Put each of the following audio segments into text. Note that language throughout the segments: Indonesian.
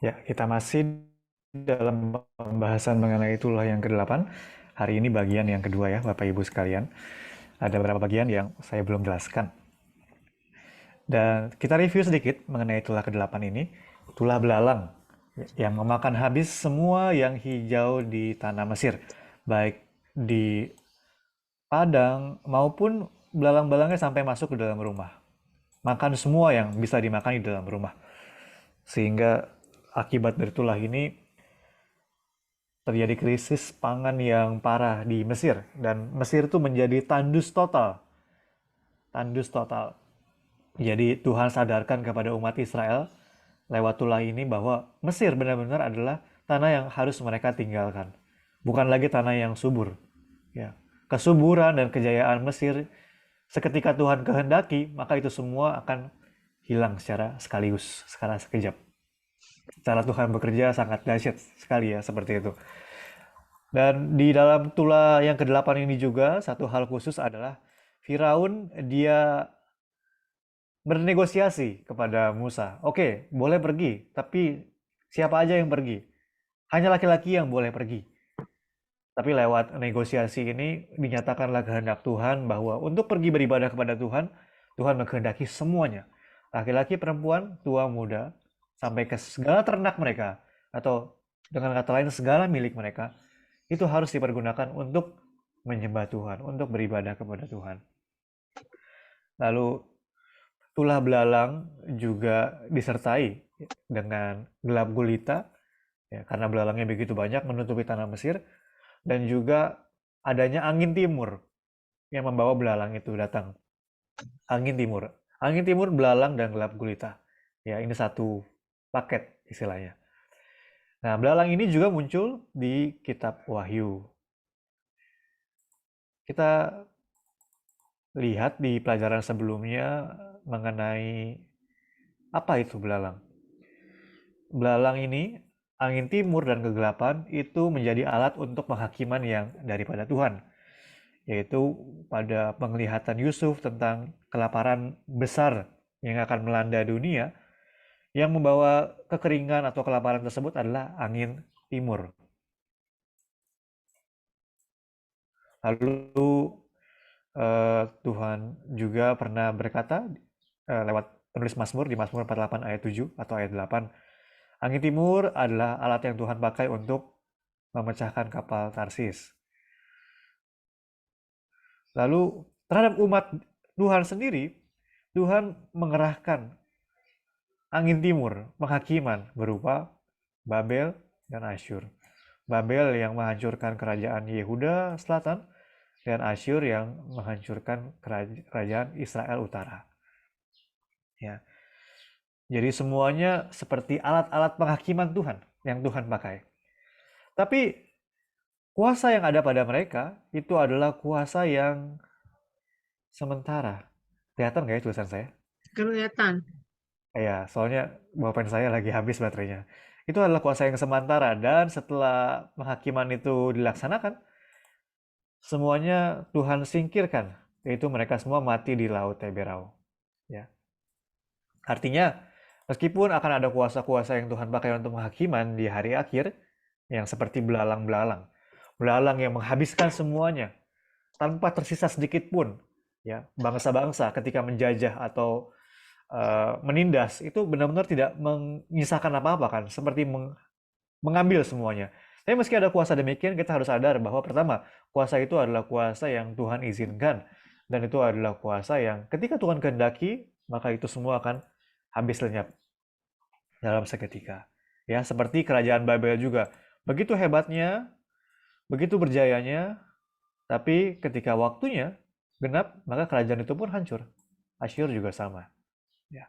Ya, kita masih dalam pembahasan mengenai itulah yang ke-8. Hari ini bagian yang kedua ya, Bapak Ibu sekalian. Ada beberapa bagian yang saya belum jelaskan. Dan kita review sedikit mengenai tulah ke-8 ini. Tulah belalang yang memakan habis semua yang hijau di tanah Mesir. Baik di padang maupun belalang-belangnya sampai masuk ke dalam rumah. Makan semua yang bisa dimakan di dalam rumah. Sehingga akibat dari tulah ini terjadi krisis pangan yang parah di Mesir dan Mesir itu menjadi tandus total. Tandus total. Jadi Tuhan sadarkan kepada umat Israel lewat tulah ini bahwa Mesir benar-benar adalah tanah yang harus mereka tinggalkan. Bukan lagi tanah yang subur. Ya. Kesuburan dan kejayaan Mesir seketika Tuhan kehendaki, maka itu semua akan hilang secara sekaligus, secara sekejap. Cara Tuhan bekerja sangat dahsyat sekali ya, seperti itu. Dan di dalam tulah yang ke-8 ini juga satu hal khusus adalah Firaun dia bernegosiasi kepada Musa. Oke, boleh pergi, tapi siapa aja yang pergi? Hanya laki-laki yang boleh pergi. Tapi lewat negosiasi ini dinyatakanlah kehendak Tuhan bahwa untuk pergi beribadah kepada Tuhan, Tuhan mengkehendaki semuanya. Laki-laki, perempuan, tua, muda, sampai ke segala ternak mereka, atau dengan kata lain segala milik mereka, itu harus dipergunakan untuk menyembah Tuhan, untuk beribadah kepada Tuhan. Lalu tulah belalang juga disertai dengan gelap gulita, ya, karena belalangnya begitu banyak menutupi tanah Mesir, dan juga adanya angin timur yang membawa belalang itu datang. Angin timur. Angin timur, belalang, dan gelap gulita. Ya, ini satu paket istilahnya. Nah, belalang ini juga muncul di kitab Wahyu. Kita lihat di pelajaran sebelumnya mengenai apa itu belalang. Belalang ini, angin timur dan kegelapan itu menjadi alat untuk penghakiman yang daripada Tuhan, yaitu pada penglihatan Yusuf tentang kelaparan besar yang akan melanda dunia, yang membawa kekeringan atau kelaparan tersebut adalah angin timur. Lalu Tuhan juga pernah berkata lewat penulis Mazmur di Mazmur 48 ayat 7 atau ayat 8, angin timur adalah alat yang Tuhan pakai untuk memecahkan kapal Tarsis. Lalu terhadap umat Tuhan sendiri, Tuhan mengerahkan angin timur, penghakiman berupa Babel dan Asyur. Babel yang menghancurkan kerajaan Yehuda Selatan, dan Asyur yang menghancurkan kerajaan Israel Utara. Ya, jadi semuanya seperti alat-alat penghakiman Tuhan yang Tuhan pakai. Tapi kuasa yang ada pada mereka itu adalah kuasa yang sementara. Kelihatan nggak ya tulisan saya? Kelihatan. Ya, soalnya pulpen saya lagi habis baterainya. Itu adalah kuasa yang sementara dan setelah penghakiman itu dilaksanakan, semuanya Tuhan singkirkan, yaitu mereka semua mati di Laut Teberau. Ya. Artinya, meskipun akan ada kuasa-kuasa yang Tuhan pakai untuk penghakiman di hari akhir, yang seperti belalang-belalang, belalang yang menghabiskan semuanya tanpa tersisa sedikit pun, ya, bangsa-bangsa ketika menjajah atau menindas itu benar-benar tidak menyisakan apa-apa kan, seperti mengambil semuanya. Tapi meski ada kuasa demikian, kita harus sadar bahwa pertama, kuasa itu adalah kuasa yang Tuhan izinkan, dan itu adalah kuasa yang ketika Tuhan kehendaki, maka itu semua akan habis lenyap dalam seketika. Ya, seperti kerajaan Babel juga. Begitu hebatnya, begitu berjayanya, tapi ketika waktunya genap, maka kerajaan itu pun hancur. Asyur juga sama. Ya.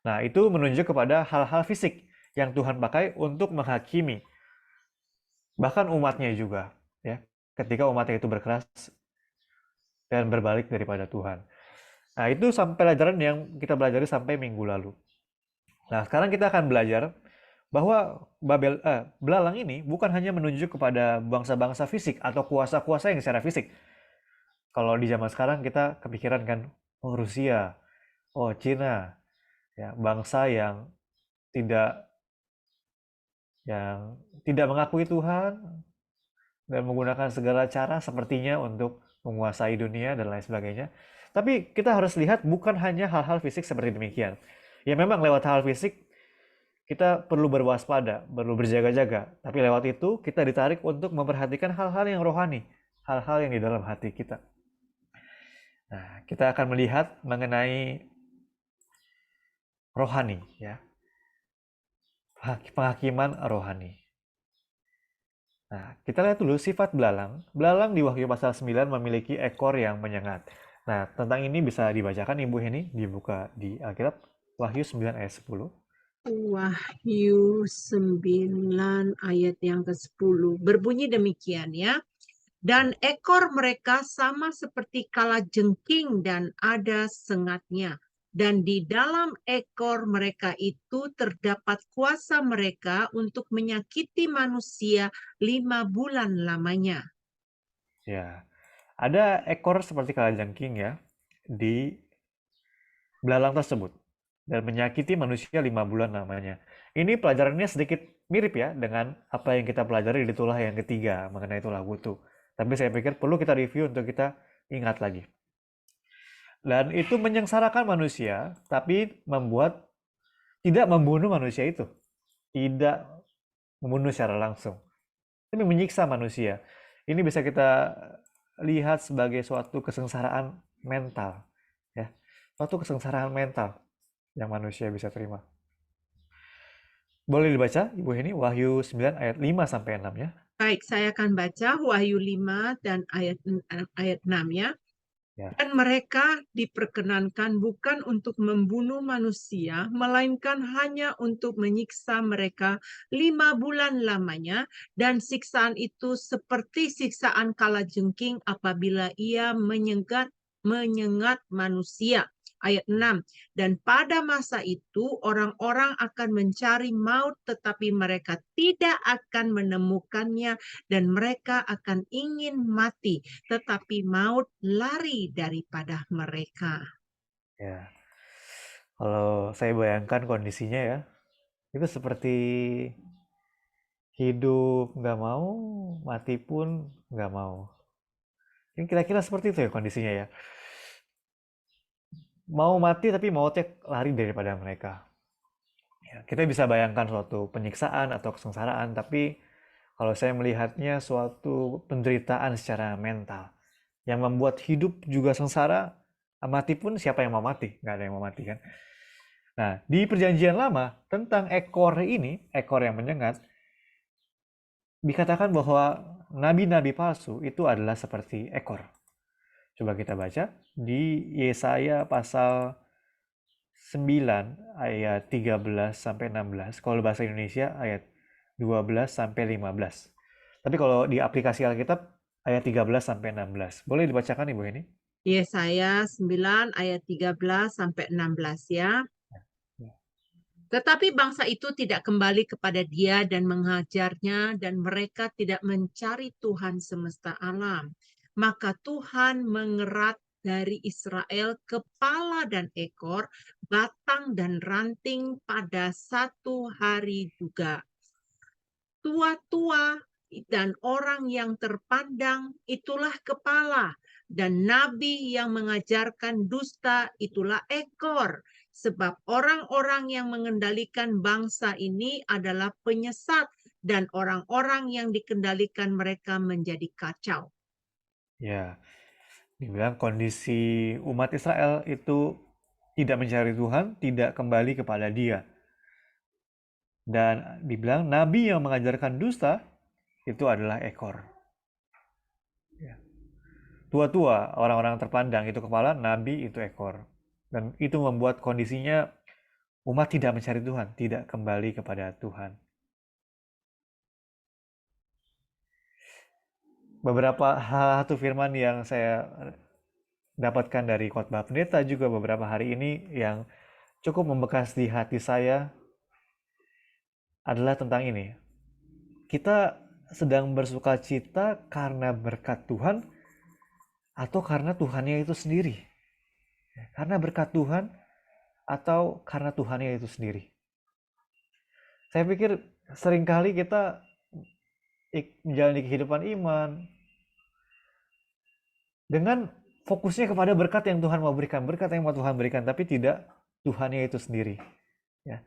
Nah, itu menunjuk kepada hal-hal fisik yang Tuhan pakai untuk menghakimi bahkan umatnya juga, ya. Ketika umatnya itu berkeras dan berbalik daripada Tuhan. Nah, itu sampai pelajaran yang kita pelajari sampai minggu lalu. Nah, sekarang kita akan belajar bahwa belalang ini bukan hanya menunjuk kepada bangsa-bangsa fisik atau kuasa-kuasa yang secara fisik. Kalau di zaman sekarang kita kepikiran kan, oh Rusia, oh Cina, ya, bangsa yang tidak yang tidak mengakui Tuhan dan menggunakan segala cara sepertinya untuk menguasai dunia dan lain sebagainya. Tapi kita harus lihat bukan hanya hal-hal fisik seperti demikian. Ya memang lewat hal fisik kita perlu berwaspada, perlu berjaga-jaga. Tapi lewat itu kita ditarik untuk memperhatikan hal-hal yang rohani, hal-hal yang di dalam hati kita. Nah, kita akan melihat mengenai rohani, ya, penghakiman rohani. Nah, kita lihat dulu sifat belalang. Belalang di Wahyu pasal 9 memiliki ekor yang menyengat. Nah, tentang ini bisa dibacakan Ibu Heni, dibuka di Alkitab, Wahyu 9 ayat 10. Wahyu 9 ayat yang ke-10. Berbunyi demikian ya. Dan ekor mereka sama seperti kalajengking dan ada sengatnya. Dan di dalam ekor mereka itu terdapat kuasa mereka untuk menyakiti manusia 5 bulan lamanya. Ya, ada ekor seperti kalajengking ya di belalang tersebut dan menyakiti manusia 5 bulan lamanya. Ini pelajarannya sedikit mirip ya dengan apa yang kita pelajari di tulah yang ketiga mengenai tulah wutu. Tapi saya pikir perlu kita review untuk kita ingat lagi. Dan itu menyengsarakan manusia, tapi tidak membunuh manusia itu. Tidak membunuh secara langsung, tapi menyiksa manusia. Ini bisa kita lihat sebagai suatu kesengsaraan mental. Ya, suatu kesengsaraan mental yang manusia bisa terima. Boleh dibaca, Ibu Heni, Wahyu 9 ayat 5 sampai 6 ya. Baik, saya akan baca Wahyu 5 dan ayat 6 ya. Ya. Dan mereka diperkenankan bukan untuk membunuh manusia, melainkan hanya untuk menyiksa mereka 5 bulan lamanya, dan siksaan itu seperti siksaan kalajengking apabila ia menyengat manusia. Ayat 6, dan pada masa itu orang-orang akan mencari maut, tetapi mereka tidak akan menemukannya, dan mereka akan ingin mati, tetapi maut lari daripada mereka. Ya. Kalau saya bayangkan kondisinya ya, itu seperti hidup nggak mau, mati pun nggak mau. Ini kira-kira seperti itu ya kondisinya ya. Mau mati tapi mautnya lari daripada mereka. Ya, kita bisa bayangkan suatu penyiksaan atau kesengsaraan, tapi kalau saya melihatnya suatu penderitaan secara mental yang membuat hidup juga sengsara, mati pun siapa yang mau mati? Nggak ada yang mau mati kan? Nah, di perjanjian lama tentang ekor ini, ekor yang menyengat, dikatakan bahwa nabi-nabi palsu itu adalah seperti ekor. Coba kita baca di Yesaya pasal 9 ayat 13 sampai 16. Kalau bahasa Indonesia ayat 12 sampai 15. Tapi kalau di aplikasi Alkitab ayat 13 sampai 16. Boleh dibacakan Ibu ini? Yesaya 9 ayat 13 sampai 16 ya. Tetapi bangsa itu tidak kembali kepada dia dan menghajarnya, dan mereka tidak mencari Tuhan semesta alam. Maka Tuhan mengerat dari Israel kepala dan ekor, batang dan ranting pada satu hari juga. Tua-tua dan orang yang terpandang itulah kepala, dan nabi yang mengajarkan dusta itulah ekor. Sebab orang-orang yang mengendalikan bangsa ini adalah penyesat, dan orang-orang yang dikendalikan mereka menjadi kacau. Ya, dibilang kondisi umat Israel itu tidak mencari Tuhan, tidak kembali kepada Dia. Dan dibilang nabi yang mengajarkan dusta itu adalah ekor. Ya. Tua-tua, orang-orang terpandang itu kepala, nabi itu ekor. Dan itu membuat kondisinya umat tidak mencari Tuhan, tidak kembali kepada Tuhan. Beberapa satu firman yang saya dapatkan dari khotbah pendeta juga beberapa hari ini yang cukup membekas di hati saya adalah tentang ini. Kita sedang bersuka cita karena berkat Tuhan atau karena Tuhannya itu sendiri. Karena berkat Tuhan atau karena Tuhannya itu sendiri. Saya pikir seringkali kita menjalani kehidupan iman dengan fokusnya kepada berkat yang Tuhan mau berikan, berkat yang mau Tuhan berikan, tapi tidak Tuhannya itu sendiri. Ya.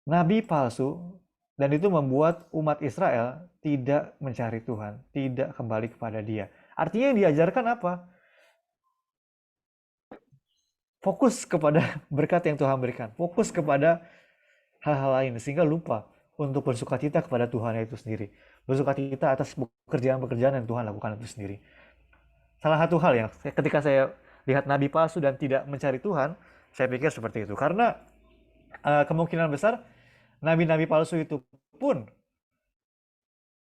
Nabi palsu, dan itu membuat umat Israel tidak mencari Tuhan, tidak kembali kepada Dia. Artinya yang diajarkan apa? Fokus kepada berkat yang Tuhan berikan, fokus kepada hal-hal lain, sehingga lupa untuk bersukacita kepada Tuhan itu sendiri. Bersukacita atas pekerjaan-pekerjaan yang Tuhan lakukan itu sendiri. Salah satu hal yang ketika saya lihat nabi palsu dan tidak mencari Tuhan, saya pikir seperti itu. Karena kemungkinan besar nabi-nabi palsu itu pun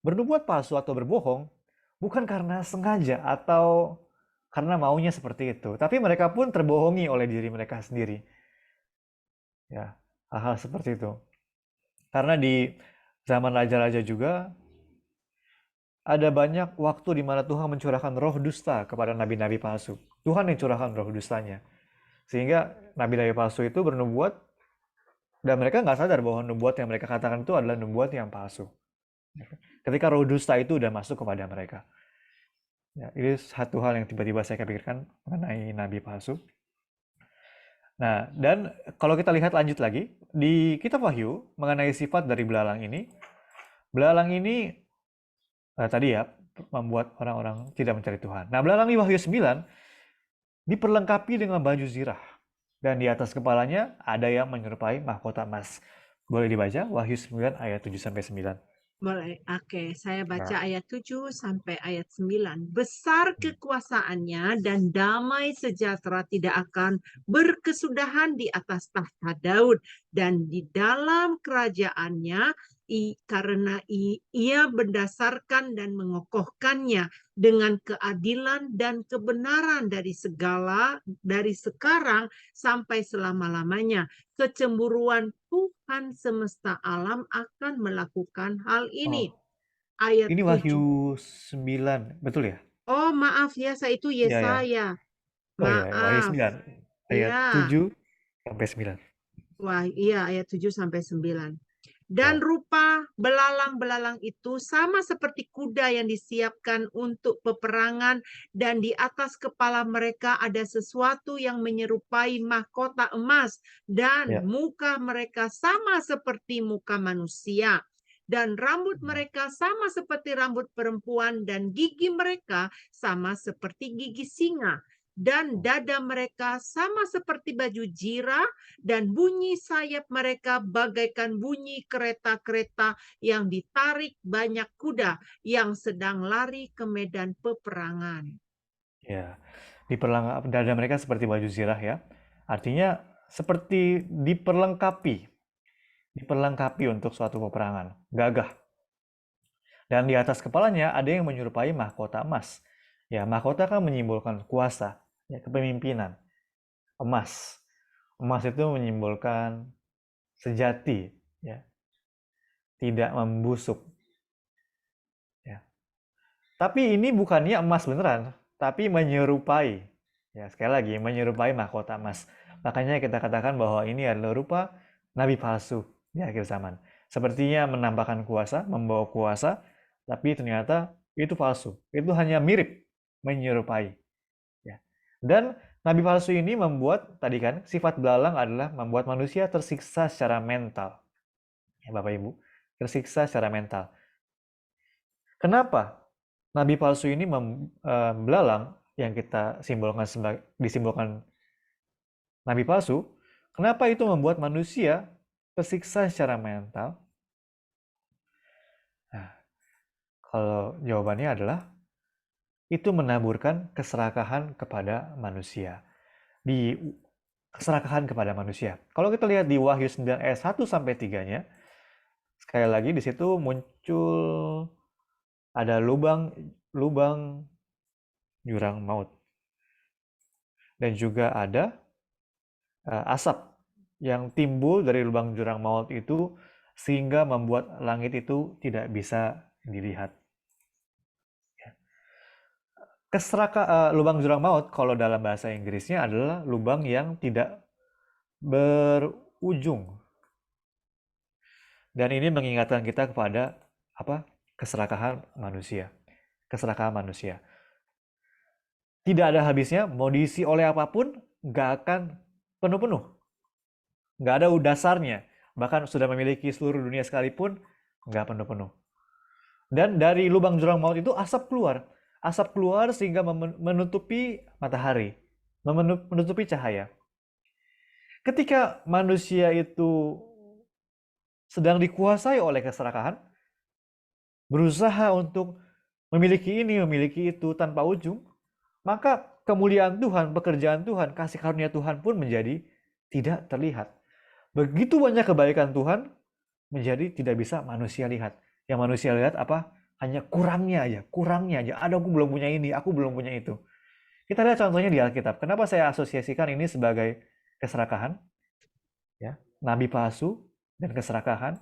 bernubuat palsu atau berbohong bukan karena sengaja atau karena maunya seperti itu, tapi mereka pun terbohongi oleh diri mereka sendiri. Ya, hal-hal seperti itu. Karena di zaman raja-raja juga ada banyak waktu di mana Tuhan mencurahkan roh dusta kepada nabi-nabi palsu. Tuhan yang curahkan roh dustanya. Sehingga nabi-nabi palsu itu bernubuat dan mereka nggak sadar bahwa nubuat yang mereka katakan itu adalah nubuat yang palsu. Ketika roh dusta itu udah masuk kepada mereka. Ya, ini satu hal yang tiba-tiba saya pikirkan mengenai nabi palsu. Nah, dan kalau kita lihat lanjut lagi, di kitab Wahyu mengenai sifat dari belalang ini tadi ya, membuat orang-orang tidak mencari Tuhan. Nah, belalang di Wahyu 9 diperlengkapi dengan baju zirah. Dan di atas kepalanya ada yang menyerupai mahkota emas. Boleh dibaca Wahyu 9 ayat 7-9. Boleh. Oke, saya Ya. baca ayat 7 sampai ayat 9. Besar kekuasaannya dan damai sejahtera tidak akan berkesudahan di atas tahta Daud dan di dalam kerajaannya karena ia berdasarkan dan mengokohkannya dengan keadilan dan kebenaran dari sekarang sampai selama-lamanya. Kecemburuan Tuhan semesta alam akan melakukan hal ini. Oh, Ayat ini 7. Wahyu 9, betul ya? Oh, maaf ya, saya itu Iya ya. Yesaya. Oh ya, Wahyu Maaf. 9 ayat Ya. 7-9. Wah, iya ayat 7 sampai 9. Dan Ya. rupa belalang-belalang itu sama seperti kuda yang disiapkan untuk peperangan dan di atas kepala mereka ada sesuatu yang menyerupai mahkota emas dan Ya. muka mereka sama seperti muka manusia dan rambut mereka sama seperti rambut perempuan dan gigi mereka sama seperti gigi singa dan dada mereka sama seperti baju jirah dan bunyi sayap mereka bagaikan bunyi kereta-kereta yang ditarik banyak kuda yang sedang lari ke medan peperangan. Ya. Dada mereka seperti baju zirah ya. Artinya seperti diperlengkapi untuk suatu peperangan, gagah. Dan di atas kepalanya ada yang menyerupai mahkota emas. Ya, mahkota kan menyimbolkan kuasa, ya, kepemimpinan. Emas. Emas itu menyimbolkan sejati, ya, tidak membusuk. Ya. Tapi ini bukannya emas beneran, tapi menyerupai. Ya, sekali lagi, menyerupai mahkota emas. Makanya kita katakan bahwa ini adalah rupa nabi palsu di akhir zaman. Sepertinya menampakkan kuasa, membawa kuasa, tapi ternyata itu palsu. Itu hanya mirip, menyerupai. Ya. Dan nabi palsu ini membuat, tadi kan, sifat belalang adalah membuat manusia tersiksa secara mental. Ya, Bapak Ibu, tersiksa secara mental. Kenapa nabi palsu ini belalang yang kita disimbolkan nabi palsu? Kenapa itu membuat manusia tersiksa secara mental? Nah, kalau jawabannya adalah itu menaburkan keserakahan kepada manusia. Keserakahan kepada manusia. Kalau kita lihat di Wahyu 9 ayat 1 sampai 3-nya, sekali lagi di situ muncul ada lubang jurang maut. Dan juga ada asap yang timbul dari lubang jurang maut itu sehingga membuat langit itu tidak bisa dilihat. Lubang jurang maut kalau dalam bahasa Inggrisnya adalah lubang yang tidak berujung. Dan ini mengingatkan kita kepada apa? Keserakahan manusia. Keserakahan manusia. Tidak ada habisnya, mau diisi oleh apapun, nggak akan penuh-penuh. Nggak ada dasarnya. Bahkan sudah memiliki seluruh dunia sekalipun, nggak penuh-penuh. Dan dari lubang jurang maut itu asap keluar. Asap keluar sehingga menutupi matahari, menutupi cahaya. Ketika manusia itu sedang dikuasai oleh keserakahan, berusaha untuk memiliki ini, memiliki itu tanpa ujung, maka kemuliaan Tuhan, pekerjaan Tuhan, kasih karunia Tuhan pun menjadi tidak terlihat. Begitu banyak kebaikan Tuhan menjadi tidak bisa manusia lihat. Yang manusia lihat apa? Hanya kurangnya aja, kurangnya aja. Ada, aku belum punya ini, aku belum punya itu. Kita lihat contohnya di Alkitab. Kenapa saya asosiasikan ini sebagai keserakahan? Ya, nabi palsu dan keserakahan.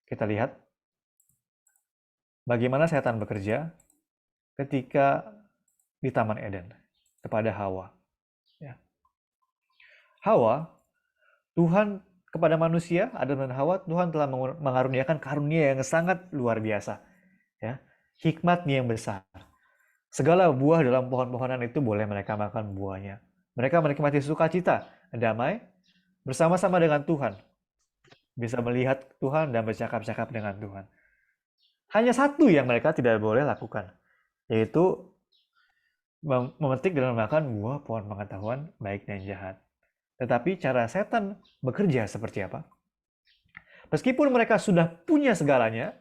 Kita lihat bagaimana setan bekerja ketika di Taman Eden kepada Hawa. Ya. Hawa, Tuhan kepada manusia, Adam dan Hawa, Tuhan telah mengaruniakan karunia yang sangat luar biasa. Ya, hikmatnya yang besar. Segala buah dalam pohon-pohonan itu boleh mereka makan buahnya. Mereka menikmati sukacita, damai, bersama-sama dengan Tuhan. Bisa melihat Tuhan dan bercakap-cakap dengan Tuhan. Hanya satu yang mereka tidak boleh lakukan, yaitu memetik dan memakan buah pohon pengetahuan baik dan jahat. Tetapi cara setan bekerja seperti apa? Meskipun mereka sudah punya segalanya,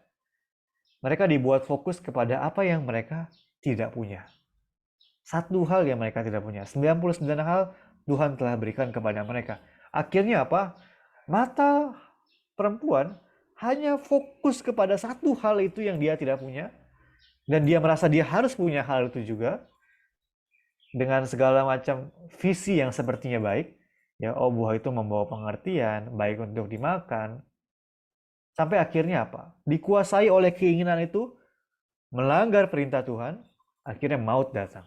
mereka dibuat fokus kepada apa yang mereka tidak punya. Satu hal yang mereka tidak punya. 99 hal Tuhan telah berikan kepada mereka. Akhirnya apa? Mata perempuan hanya fokus kepada satu hal itu yang dia tidak punya. Dan dia merasa dia harus punya hal itu juga. Dengan segala macam visi yang sepertinya baik. Ya, oh buah itu membawa pengertian, baik untuk dimakan. Sampai akhirnya apa? Dikuasai oleh keinginan itu, melanggar perintah Tuhan, akhirnya maut datang.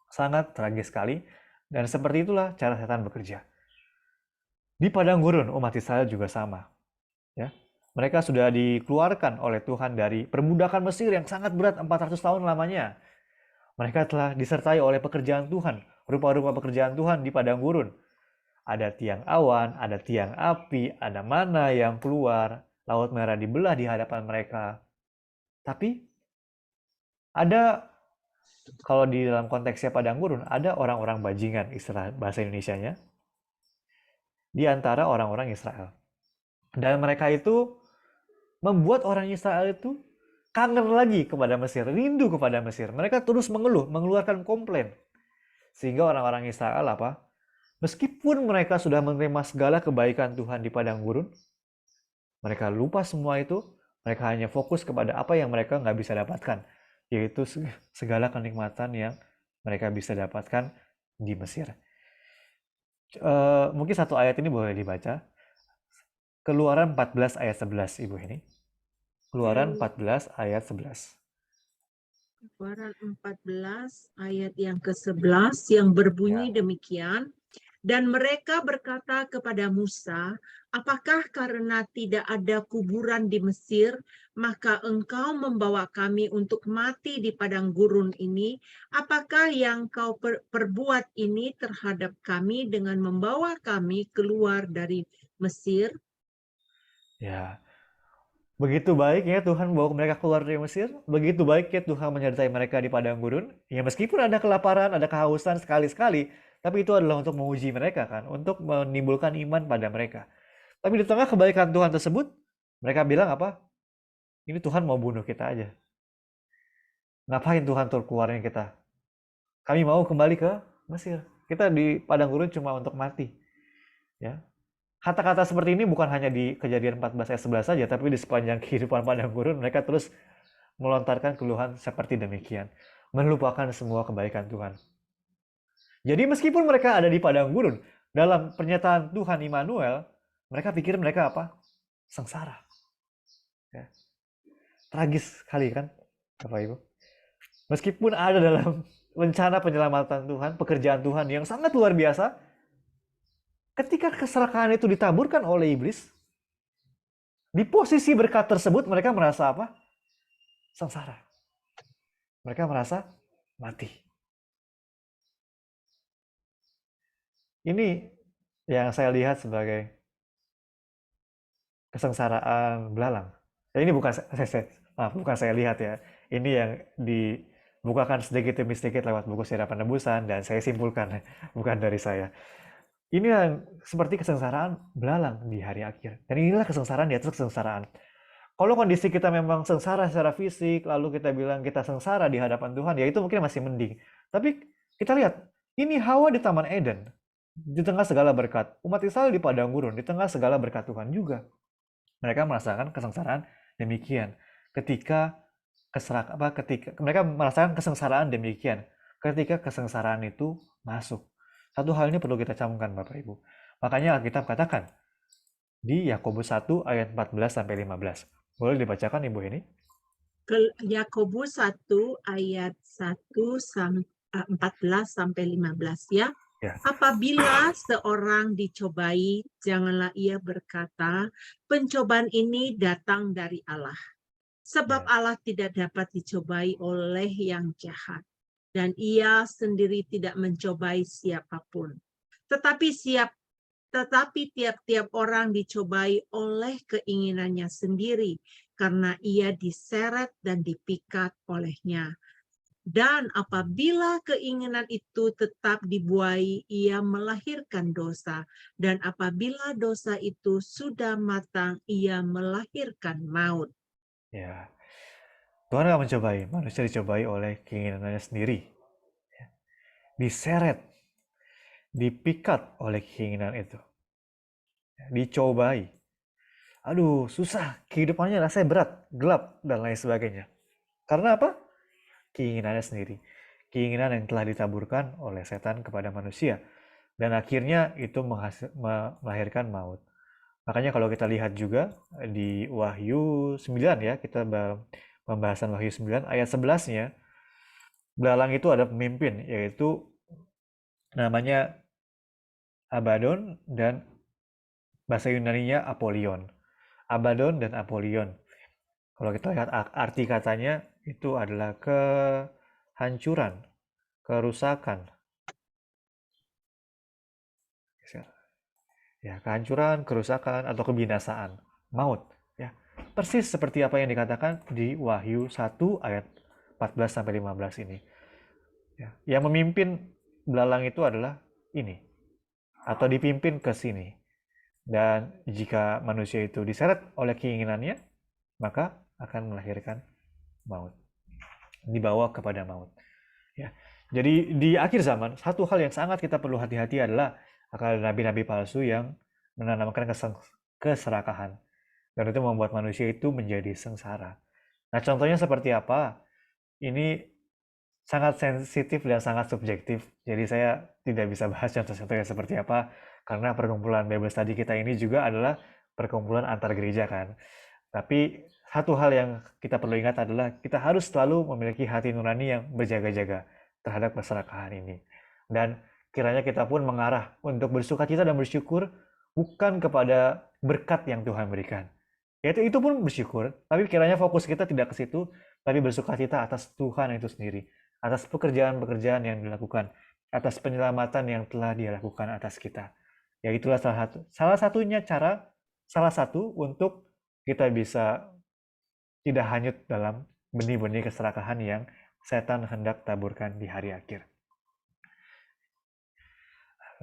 Sangat tragis sekali, dan seperti itulah cara setan bekerja. Di padang gurun, umat Israel juga sama. Ya, mereka sudah dikeluarkan oleh Tuhan dari perbudakan Mesir yang sangat berat 400 tahun lamanya. Mereka telah disertai oleh pekerjaan Tuhan, rupa-rupa pekerjaan Tuhan di padang gurun. Ada tiang awan, ada tiang api, ada mana yang keluar, laut merah dibelah di hadapan mereka. Tapi ada, kalau di dalam konteksnya padang gurun, ada orang-orang bajingan, istilah bahasa Indonesianya, di antara orang-orang Israel. Dan mereka itu membuat orang Israel itu kangen lagi kepada Mesir, rindu kepada Mesir. Mereka terus mengeluh, mengeluarkan komplain. Sehingga orang-orang Israel apa? Meskipun mereka sudah menerima segala kebaikan Tuhan di padang gurun, mereka lupa semua itu, mereka hanya fokus kepada apa yang mereka nggak bisa dapatkan, yaitu segala kenikmatan yang mereka bisa dapatkan di Mesir. Mungkin satu ayat ini boleh dibaca. Keluaran 14 ayat 11, Ibu ini. Keluaran 14 ayat 11. Keluaran 14 ayat yang ke-11 yang berbunyi Ya. demikian. Dan mereka berkata kepada Musa, apakah karena tidak ada kuburan di Mesir, maka engkau membawa kami untuk mati di padang gurun ini? Apakah yang kau perbuat ini terhadap kami dengan membawa kami keluar dari Mesir? Ya, begitu baiknya Tuhan bawa mereka keluar dari Mesir, begitu baiknya Tuhan menyertai mereka di padang gurun. Ya meskipun ada kelaparan, ada kehausan sekali-sekali, tapi itu adalah untuk menguji mereka kan, untuk menimbulkan iman pada mereka. Tapi di tengah kebaikan Tuhan tersebut, mereka bilang apa? Ini Tuhan mau bunuh kita aja. Ngapain Tuhan turun keluarin kita? Kami mau kembali ke Mesir. Kita di padang gurun cuma untuk mati. Ya, kata-kata seperti ini bukan hanya di Kejadian 14 ayat 11 saja, tapi di sepanjang kehidupan padang gurun mereka terus melontarkan keluhan seperti demikian, melupakan semua kebaikan Tuhan. Jadi meskipun mereka ada di padang gurun, dalam pernyataan Tuhan Immanuel, mereka pikir mereka apa? Sengsara. Ya. Tragis sekali kan, Bapak Ibu. Meskipun ada dalam rencana penyelamatan Tuhan, pekerjaan Tuhan yang sangat luar biasa, ketika keserakahan itu ditaburkan oleh iblis, Di posisi berkat tersebut mereka merasa apa? Sengsara. Mereka merasa mati. Ini yang saya lihat sebagai kesengsaraan belalang. Ya, ini bukan bukan saya lihat ya. Ini yang dibukakan sedikit demi sedikit lewat buku Sirah Penebusan dan saya simpulkan, bukan dari saya. Ini yang seperti kesengsaraan belalang di hari akhir. Dan inilah kesengsaraan di atas kesengsaraan. Kalau kondisi kita memang sengsara secara fisik, lalu kita bilang kita sengsara di hadapan Tuhan, ya itu mungkin masih mending. Tapi kita lihat, ini Hawa di Taman Eden, di tengah segala berkat. Umat Israel di padang gurun, di tengah segala berkat Tuhan juga. Mereka merasakan kesengsaraan demikian. Ketika mereka merasakan kesengsaraan demikian. Ketika kesengsaraan itu masuk. Satu hal ini perlu kita camkan Bapak Ibu. Makanya Alkitab katakan di Yakobus 1 ayat 14 sampai 15. Boleh dibacakan Ibu ini? Yakobus 1 ayat 14 sampai 15 ya. Ya. Apabila seorang dicobai, janganlah ia berkata, pencobaan ini datang dari Allah. Sebab Allah tidak dapat dicobai oleh yang jahat. Dan ia sendiri tidak mencobai siapapun. Tetapi tiap-tiap orang dicobai oleh keinginannya sendiri, karena ia diseret dan dipikat olehnya. Dan apabila keinginan itu tetap dibuai, ia melahirkan dosa. Dan apabila dosa itu sudah matang, ia melahirkan maut. Ya. Tuhan nggak mencobai, manusia dicobai oleh keinginannya sendiri. Diseret, dipikat oleh keinginan itu. Dicobai. Aduh, susah. Kehidupannya rasanya berat, gelap, dan lain sebagainya. Karena apa? Keinginannya sendiri. Keinginan yang telah ditaburkan oleh setan kepada manusia. Dan akhirnya itu melahirkan maut. Makanya kalau kita lihat juga di Wahyu 9 ya, kita pembahasan Wahyu 9 ayat 11-nya, belalang itu ada pemimpin, yaitu namanya Abaddon dan bahasa Yunani-nya Apollyon. Abaddon dan Apollyon. Kalau kita lihat arti katanya itu adalah kehancuran, kerusakan. Ya, kehancuran, kerusakan atau kebinasaan, maut, ya. Persis seperti apa yang dikatakan di Wahyu 1 ayat 14 sampai 15 ini. Ya, yang memimpin belalang itu adalah ini atau dipimpin ke sini. Dan jika manusia itu diseret oleh keinginannya, maka akan melahirkan maut. Dibawa kepada maut. Ya. Jadi di akhir zaman, satu hal yang sangat kita perlu hati-hati adalah akan nabi-nabi palsu yang menanamkan keserakahan. Dan itu membuat manusia itu menjadi sengsara. Nah, contohnya seperti apa? Ini sangat sensitif dan sangat subjektif. Jadi saya tidak bisa bahas contoh-contohnya seperti apa, karena perkumpulan Bible Study kita ini juga adalah perkumpulan antar gereja kan. Tapi satu hal yang kita perlu ingat adalah kita harus selalu memiliki hati nurani yang berjaga-jaga terhadap keserakahan ini. Dan kiranya kita pun mengarah untuk bersukacita dan bersyukur bukan kepada berkat yang Tuhan berikan. Yaitu itu pun bersyukur, tapi kiranya fokus kita tidak ke situ, tapi bersukacita atas Tuhan itu sendiri, atas pekerjaan-pekerjaan yang dilakukan, atas penyelamatan yang telah Dia lakukan atas kita. Ya itulah salah satu untuk kita bisa tidak hanyut dalam benih-benih keserakahan yang setan hendak taburkan di hari akhir.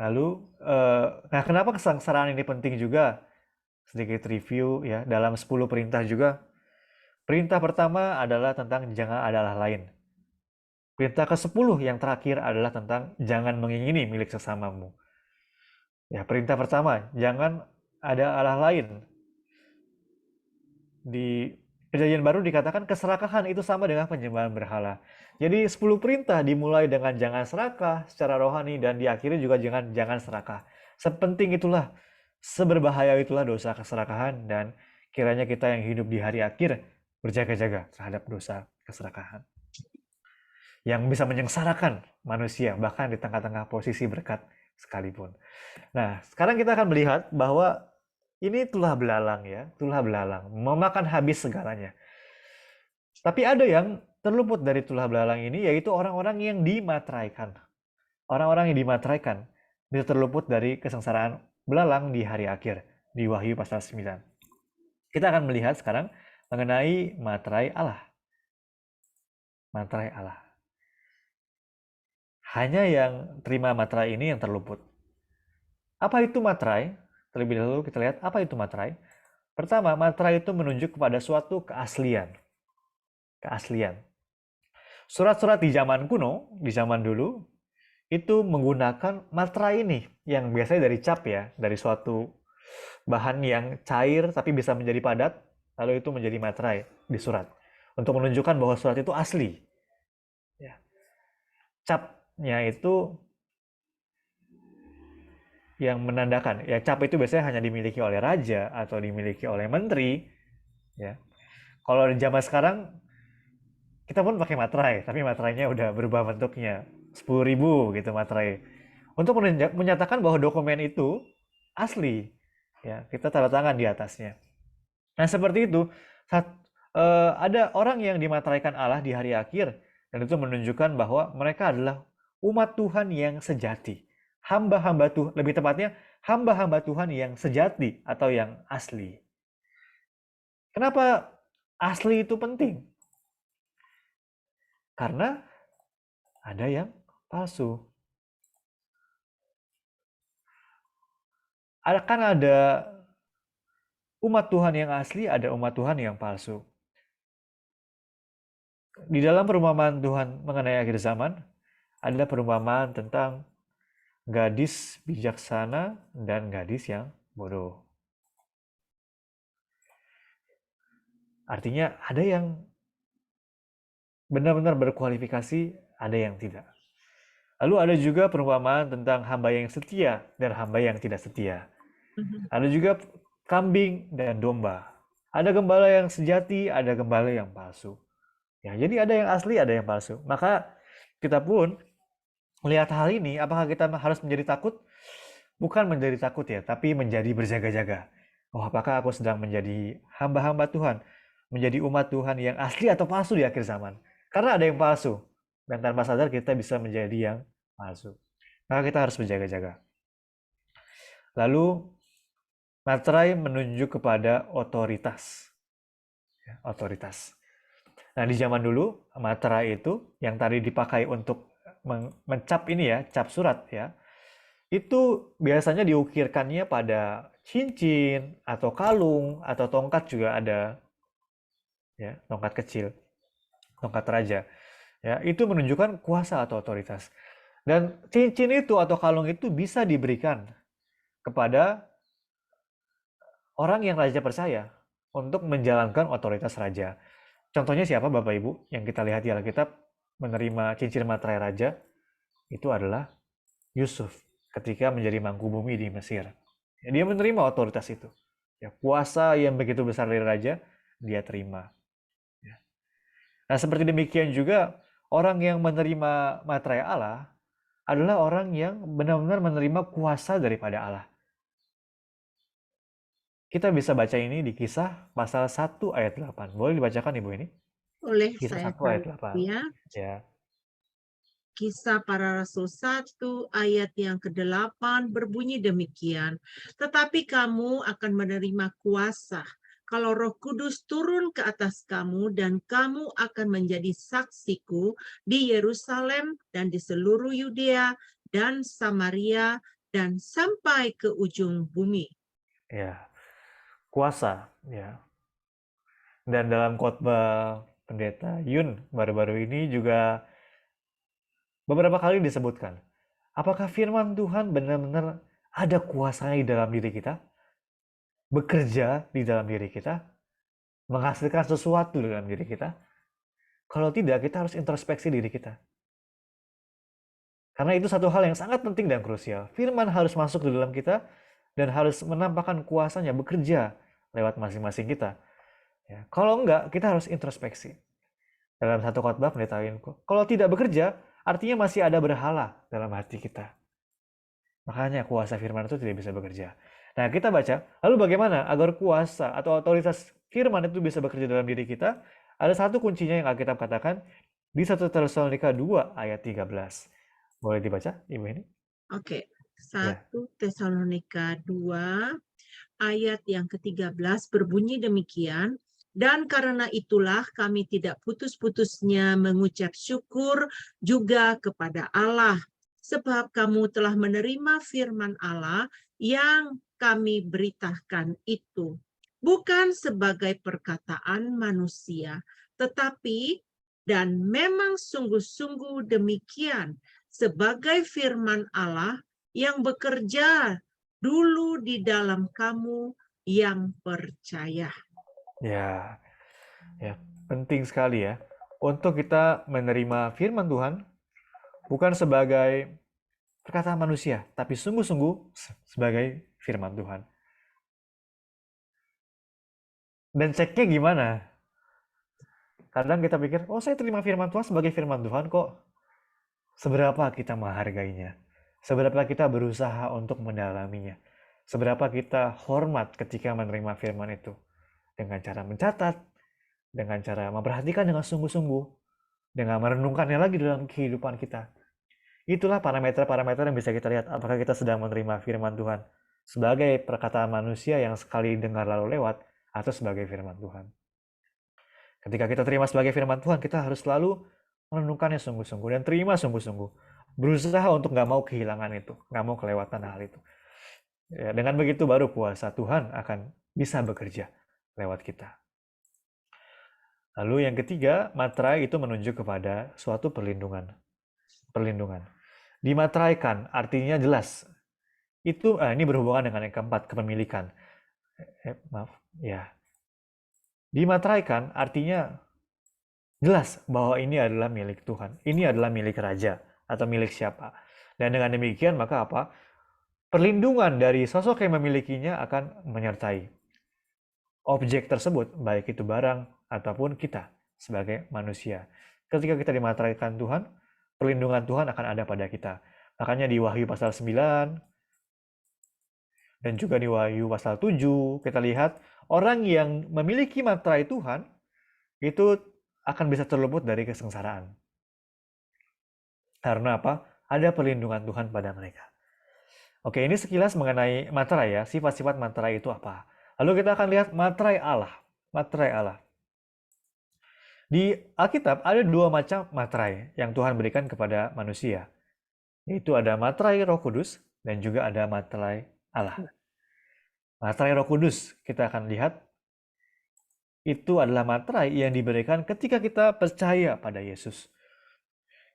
Lalu, nah kenapa kesengsaraan ini penting juga? Sedikit review ya, dalam 10 perintah juga. Perintah pertama adalah tentang jangan ada Allah lain. Perintah ke-10 yang terakhir adalah tentang jangan mengingini milik sesamamu. Ya, perintah pertama, jangan ada Allah lain. Di Perjanjian Baru dikatakan keserakahan itu sama dengan penyembahan berhala. Jadi 10 perintah dimulai dengan jangan serakah secara rohani dan diakhiri juga jangan serakah. Sepenting itulah, seberbahaya itulah dosa keserakahan, dan kiranya kita yang hidup di hari akhir berjaga-jaga terhadap dosa keserakahan yang bisa menyengsarakan manusia bahkan di tengah-tengah posisi berkat sekalipun. Nah, sekarang kita akan melihat bahwa Ini tulah belalang ya, tulah belalang, memakan habis segalanya. Tapi ada yang terluput dari tulah belalang ini, yaitu orang-orang yang dimateraikan. Orang-orang yang dimateraikan bisa terluput dari kesengsaraan belalang di hari akhir, di Wahyu pasal 9. Kita akan melihat sekarang mengenai materai Allah. Materai Allah. Hanya yang terima materai ini yang terluput. Apa itu materai? Terlebih dahulu kita lihat apa itu materai. Pertama, materai itu menunjuk kepada suatu keaslian. Keaslian. Surat-surat di zaman kuno, di zaman dulu, itu menggunakan materai ini yang biasanya dari cap ya, dari suatu bahan yang cair tapi bisa menjadi padat, lalu itu menjadi materai di surat untuk menunjukkan bahwa surat itu asli. Ya. Capnya itu yang menandakan, ya cap itu biasanya hanya dimiliki oleh raja atau dimiliki oleh menteri. Ya. Kalau di zaman sekarang kita pun pakai materai, tapi materainya udah berubah bentuknya, 10.000 gitu materai. Untuk menyatakan bahwa dokumen itu asli, ya kita tanda tangan di atasnya. Nah seperti itu, ada orang yang dimateraikan Allah di hari akhir, dan itu menunjukkan bahwa mereka adalah umat Tuhan yang sejati. Hamba-hamba Tuhan, lebih tepatnya hamba-hamba Tuhan yang sejati atau yang asli. Kenapa asli itu penting? Karena ada yang palsu. Akan ada umat Tuhan yang asli, ada umat Tuhan yang palsu. Di dalam perumpamaan Tuhan mengenai akhir zaman, ada perumpamaan tentang gadis bijaksana dan gadis yang bodoh. Artinya ada yang benar-benar berkualifikasi, ada yang tidak. Lalu ada juga perumpamaan tentang hamba yang setia dan hamba yang tidak setia. Ada juga kambing dan domba. Ada gembala yang sejati, ada gembala yang palsu. Ya, jadi ada yang asli, ada yang palsu. Maka kita pun melihat hal ini, apakah kita harus menjadi takut? Bukan menjadi takut ya, tapi menjadi berjaga-jaga. Oh, apakah aku sedang menjadi hamba-hamba Tuhan? Menjadi umat Tuhan yang asli atau palsu di akhir zaman? Karena ada yang palsu. Dan tanpa sadar kita bisa menjadi yang palsu. Maka kita harus berjaga-jaga. Lalu, materai menunjuk kepada otoritas. Ya, otoritas. Nah, di zaman dulu, materai itu yang tadi dipakai untuk mencap ini ya, cap surat ya, itu biasanya diukirkannya pada cincin atau kalung atau tongkat juga ada, ya, tongkat kecil, tongkat raja. Ya, itu menunjukkan kuasa atau otoritas. Dan cincin itu atau kalung itu bisa diberikan kepada orang yang raja percaya untuk menjalankan otoritas raja. Contohnya siapa Bapak Ibu yang kita lihat di Alkitab menerima cincin materai raja? Itu adalah Yusuf ketika menjadi mangku bumi di Mesir. Ya, dia menerima otoritas itu. Ya, kuasa yang begitu besar dari raja, dia terima. Ya. Nah, seperti demikian juga orang yang menerima materai Allah adalah orang yang benar-benar menerima kuasa daripada Allah. Kita bisa baca ini di Kisah pasal 1 ayat 8. Boleh dibacakan Ibu ini? Oleh Kisah saya 1 ayat 8. ya. Ya. Kisah Para Rasul 1 ayat yang ke-8 berbunyi demikian. Tetapi kamu akan menerima kuasa kalau Roh Kudus turun ke atas kamu dan kamu akan menjadi saksiku di Yerusalem dan di seluruh Yudea dan Samaria dan sampai ke ujung bumi. Ya. Kuasa, ya. Dan dalam khotbah Pendeta Yun baru-baru ini juga beberapa kali disebutkan, apakah firman Tuhan benar-benar ada kuasanya di dalam diri kita? Bekerja di dalam diri kita? Menghasilkan sesuatu dalam diri kita? Kalau tidak, kita harus introspeksi diri kita. Karena itu satu hal yang sangat penting dan krusial. Firman harus masuk di dalam kita dan harus menampakkan kuasanya bekerja lewat masing-masing kita. Ya, kalau enggak, kita harus introspeksi. Dalam satu khotbah Pendeta Yunko, kalau tidak bekerja, artinya masih ada berhala dalam hati kita. Makanya kuasa firman itu tidak bisa bekerja. Nah, kita baca, lalu bagaimana agar kuasa atau otoritas firman itu bisa bekerja dalam diri kita? Ada satu kuncinya yang Alkitab katakan di 1 Tesalonika 2 ayat 13. Boleh dibaca, Ibu ini? Oke, Ya. 1 Tesalonika 2 ayat yang ke-13 berbunyi demikian, dan karena itulah kami tidak putus-putusnya mengucap syukur juga kepada Allah, sebab kamu telah menerima firman Allah yang kami beritakan itu, bukan sebagai perkataan manusia, tetapi dan memang sungguh-sungguh demikian, sebagai firman Allah yang bekerja dulu di dalam kamu yang percaya. Ya, ya, penting sekali ya untuk kita menerima firman Tuhan bukan sebagai perkataan manusia, tapi sungguh-sungguh sebagai firman Tuhan. Dan ceknya gimana? Kadang kita pikir, oh saya terima firman Tuhan sebagai firman Tuhan kok. Seberapa kita menghargainya? Seberapa kita berusaha untuk mendalaminya? Seberapa kita hormat ketika menerima firman itu? Dengan cara mencatat, dengan cara memperhatikan dengan sungguh-sungguh, dengan merenungkannya lagi dalam kehidupan kita. Itulah parameter-parameter yang bisa kita lihat apakah kita sedang menerima firman Tuhan sebagai perkataan manusia yang sekali dengar lalu lewat atau sebagai firman Tuhan. Ketika kita terima sebagai firman Tuhan, kita harus selalu merenungkannya sungguh-sungguh dan terima sungguh-sungguh. Berusaha untuk nggak mau kehilangan itu, nggak mau kelewatan hal itu. Ya, dengan begitu baru kuasa Tuhan akan bisa bekerja lewat kita. Lalu yang ketiga, materai itu menunjuk kepada suatu perlindungan. Perlindungan. Dimateraikan artinya jelas. Itu ini berhubungan dengan yang keempat, kepemilikan. Maaf, ya. Dimateraikan artinya jelas bahwa ini adalah milik Tuhan. Ini adalah milik raja atau milik siapa. Dan dengan demikian maka apa? Perlindungan dari sosok yang memilikinya akan menyertai objek tersebut, baik itu barang ataupun kita sebagai manusia. Ketika kita dimateraikan Tuhan, perlindungan Tuhan akan ada pada kita. Makanya di Wahyu pasal 9 dan juga di Wahyu pasal 7 kita lihat orang yang memiliki materai Tuhan itu akan bisa terluput dari kesengsaraan. Karena apa? Ada perlindungan Tuhan pada mereka. Oke, ini sekilas mengenai materai ya, sifat-sifat materai itu apa. Lalu kita akan lihat materai Allah. Materai Allah. Di Alkitab ada dua macam materai yang Tuhan berikan kepada manusia. Yaitu ada materai Roh Kudus dan juga ada materai Allah. Materai Roh Kudus kita akan lihat itu adalah materai yang diberikan ketika kita percaya pada Yesus.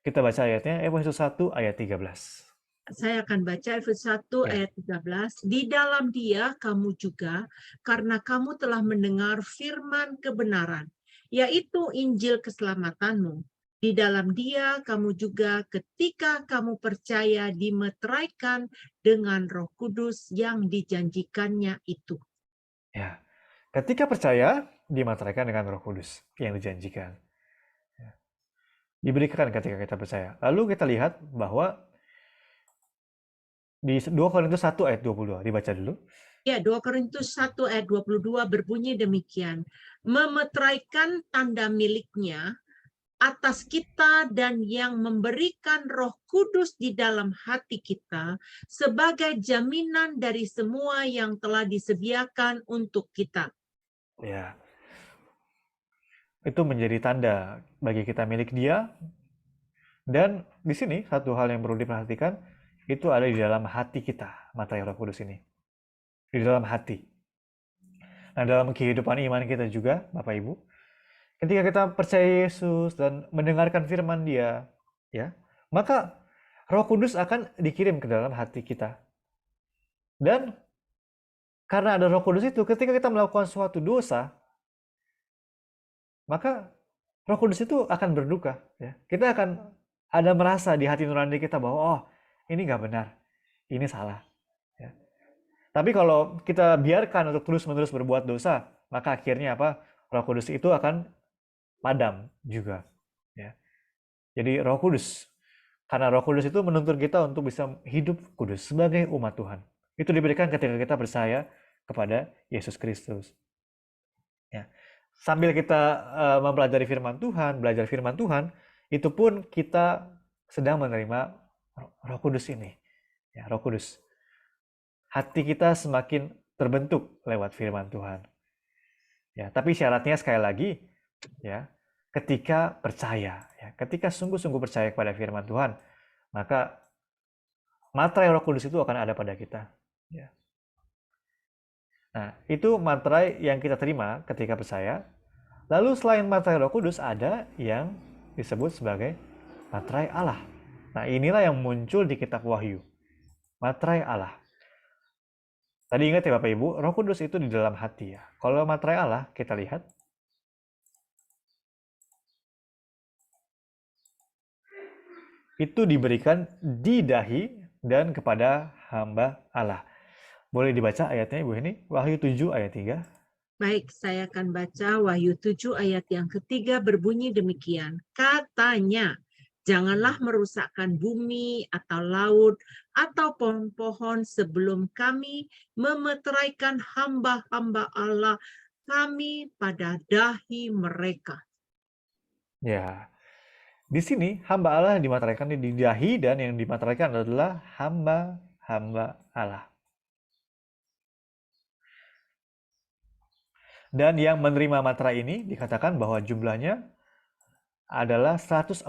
Kita baca ayatnya, Efesus 1 ayat 13. Saya akan baca Efesus 1 Ya. ayat 13. Di dalam Dia kamu juga, karena kamu telah mendengar firman kebenaran, yaitu Injil keselamatanmu. Di dalam Dia kamu juga ketika kamu percaya dimeteraikan dengan Roh Kudus yang dijanjikannya itu. Ya. Ketika percaya dimateraikan dengan Roh Kudus yang dijanjikan. Ya. Diberikan ketika kita percaya. Lalu kita lihat bahwa di 2 Korintus 1 ayat 22, dibaca dulu. Ya, 2 Korintus 1 ayat 22 berbunyi demikian. Memeteraikan tanda miliknya atas kita dan yang memberikan Roh Kudus di dalam hati kita sebagai jaminan dari semua yang telah disediakan untuk kita. Ya. Itu menjadi tanda bagi kita milik Dia. Dan di sini satu hal yang perlu diperhatikan itu ada di dalam hati kita, materai Roh Kudus ini. Di dalam hati. Nah, dalam kehidupan iman kita juga, Bapak Ibu, ketika kita percaya Yesus dan mendengarkan firman Dia, ya, maka Roh Kudus akan dikirim ke dalam hati kita. Dan karena ada Roh Kudus itu, ketika kita melakukan suatu dosa, maka Roh Kudus itu akan berduka, ya. Kita akan ada merasa di hati nurani kita bahwa oh, ini nggak benar, ini salah. Ya. Tapi kalau kita biarkan untuk terus-menerus berbuat dosa, maka akhirnya apa? Roh Kudus itu akan padam juga. Ya. Jadi Roh Kudus, karena Roh Kudus itu menuntun kita untuk bisa hidup kudus sebagai umat Tuhan. Itu diberikan ketika kita percaya kepada Yesus Kristus. Ya. Sambil kita mempelajari firman Tuhan, belajar firman Tuhan, itu pun kita sedang menerima Roh Kudus ini. Ya, Roh Kudus. Hati kita semakin terbentuk lewat firman Tuhan. Ya, tapi syaratnya sekali lagi, ya, ketika percaya, ya, ketika sungguh-sungguh percaya kepada firman Tuhan, maka materai Roh Kudus itu akan ada pada kita. Ya. Nah, itu materai yang kita terima ketika percaya. Lalu selain materai Roh Kudus ada yang disebut sebagai materai Allah. Nah, inilah yang muncul di kitab Wahyu. Materai Allah. Tadi ingat ya Bapak Ibu, Roh Kudus itu di dalam hati ya. Kalau materai Allah, kita lihat. Itu diberikan di dahi dan kepada hamba Allah. Boleh dibaca ayatnya Ibu ini, Wahyu 7 ayat 3. Baik, saya akan baca Wahyu 7 ayat yang ketiga berbunyi demikian. Katanya, janganlah merusakkan bumi atau laut atau pohon-pohon sebelum kami memeteraikan hamba-hamba Allah kami pada dahi mereka. Ya, di sini hamba Allah dimateraikan di dahi dan yang dimateraikan adalah hamba-hamba Allah. Dan yang menerima materai ini dikatakan bahwa jumlahnya adalah 144.000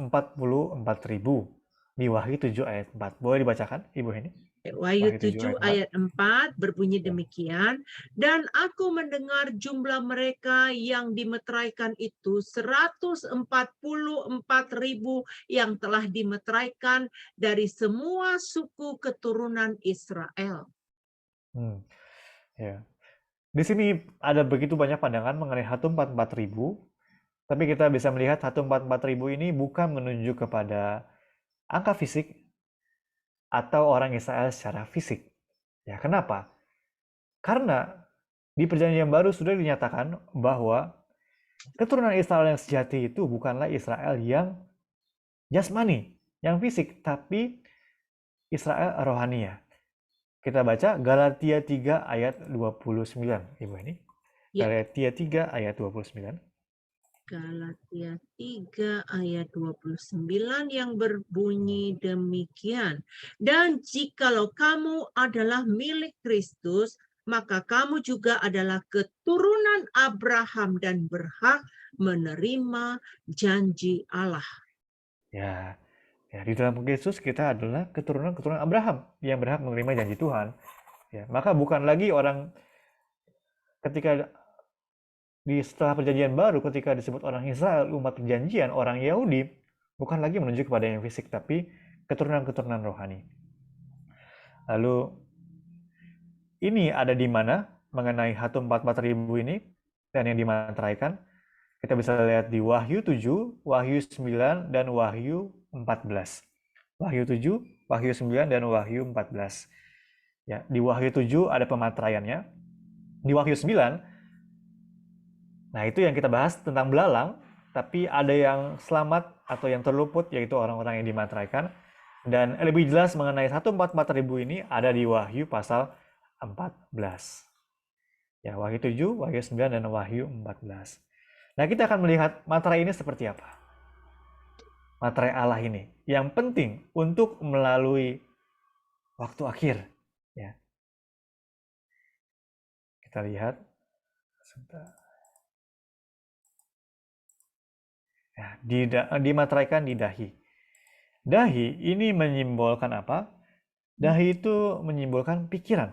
di Wahyu 7 ayat 4. Boleh dibacakan Ibu ini? Wahyu 7 ayat 4 berbunyi Ya. demikian, dan aku mendengar jumlah mereka yang dimeteraikan itu 144.000 yang telah dimeteraikan dari semua suku keturunan Israel. Ya. Di sini ada begitu banyak pandangan mengenai 144.000, tapi kita bisa melihat 144.000 ini bukan menunjuk kepada angka fisik atau orang Israel secara fisik. Ya, kenapa? Karena di Perjanjian Baru sudah dinyatakan bahwa keturunan Israel yang sejati itu bukanlah Israel yang jasmani, yang fisik, tapi Israel rohania. Kita baca Galatia 3 ayat 29, Ibu ini. Ya. Galatia 3 ayat 29. Galatia 3 ayat 29 yang berbunyi demikian. Dan jikalau kamu adalah milik Kristus, maka kamu juga adalah keturunan Abraham dan berhak menerima janji Allah. Ya, di dalam Kristus kita adalah keturunan Abraham yang berhak menerima janji Tuhan. Ya, maka bukan lagi orang ketika setelah perjanjian baru, ketika disebut orang Israel, umat perjanjian, orang Yahudi, bukan lagi menunjuk kepada yang fisik, tapi keturunan-keturunan rohani. Lalu, ini ada di mana mengenai 144.000 ini, dan yang dimateraikan, kita bisa lihat di Wahyu 7, Wahyu 9, dan Wahyu 14. Wahyu 7, Wahyu 9, dan Wahyu 14. Ya, di Wahyu 7 ada pemateraiannya. Di Wahyu 9, nah itu yang kita bahas tentang belalang, tapi ada yang selamat atau yang terluput, yaitu orang-orang yang dimateraikan. Dan lebih jelas mengenai 144.000 ini ada di Wahyu pasal 14. Ya, Wahyu 7, Wahyu 9, dan Wahyu 14. Nah, kita akan melihat materai ini seperti apa. Materai Allah ini yang penting untuk melalui waktu akhir. Ya. Kita lihat. Ya, dimateraikan di dahi. Dahi ini menyimbolkan apa? Dahi itu menyimbolkan pikiran.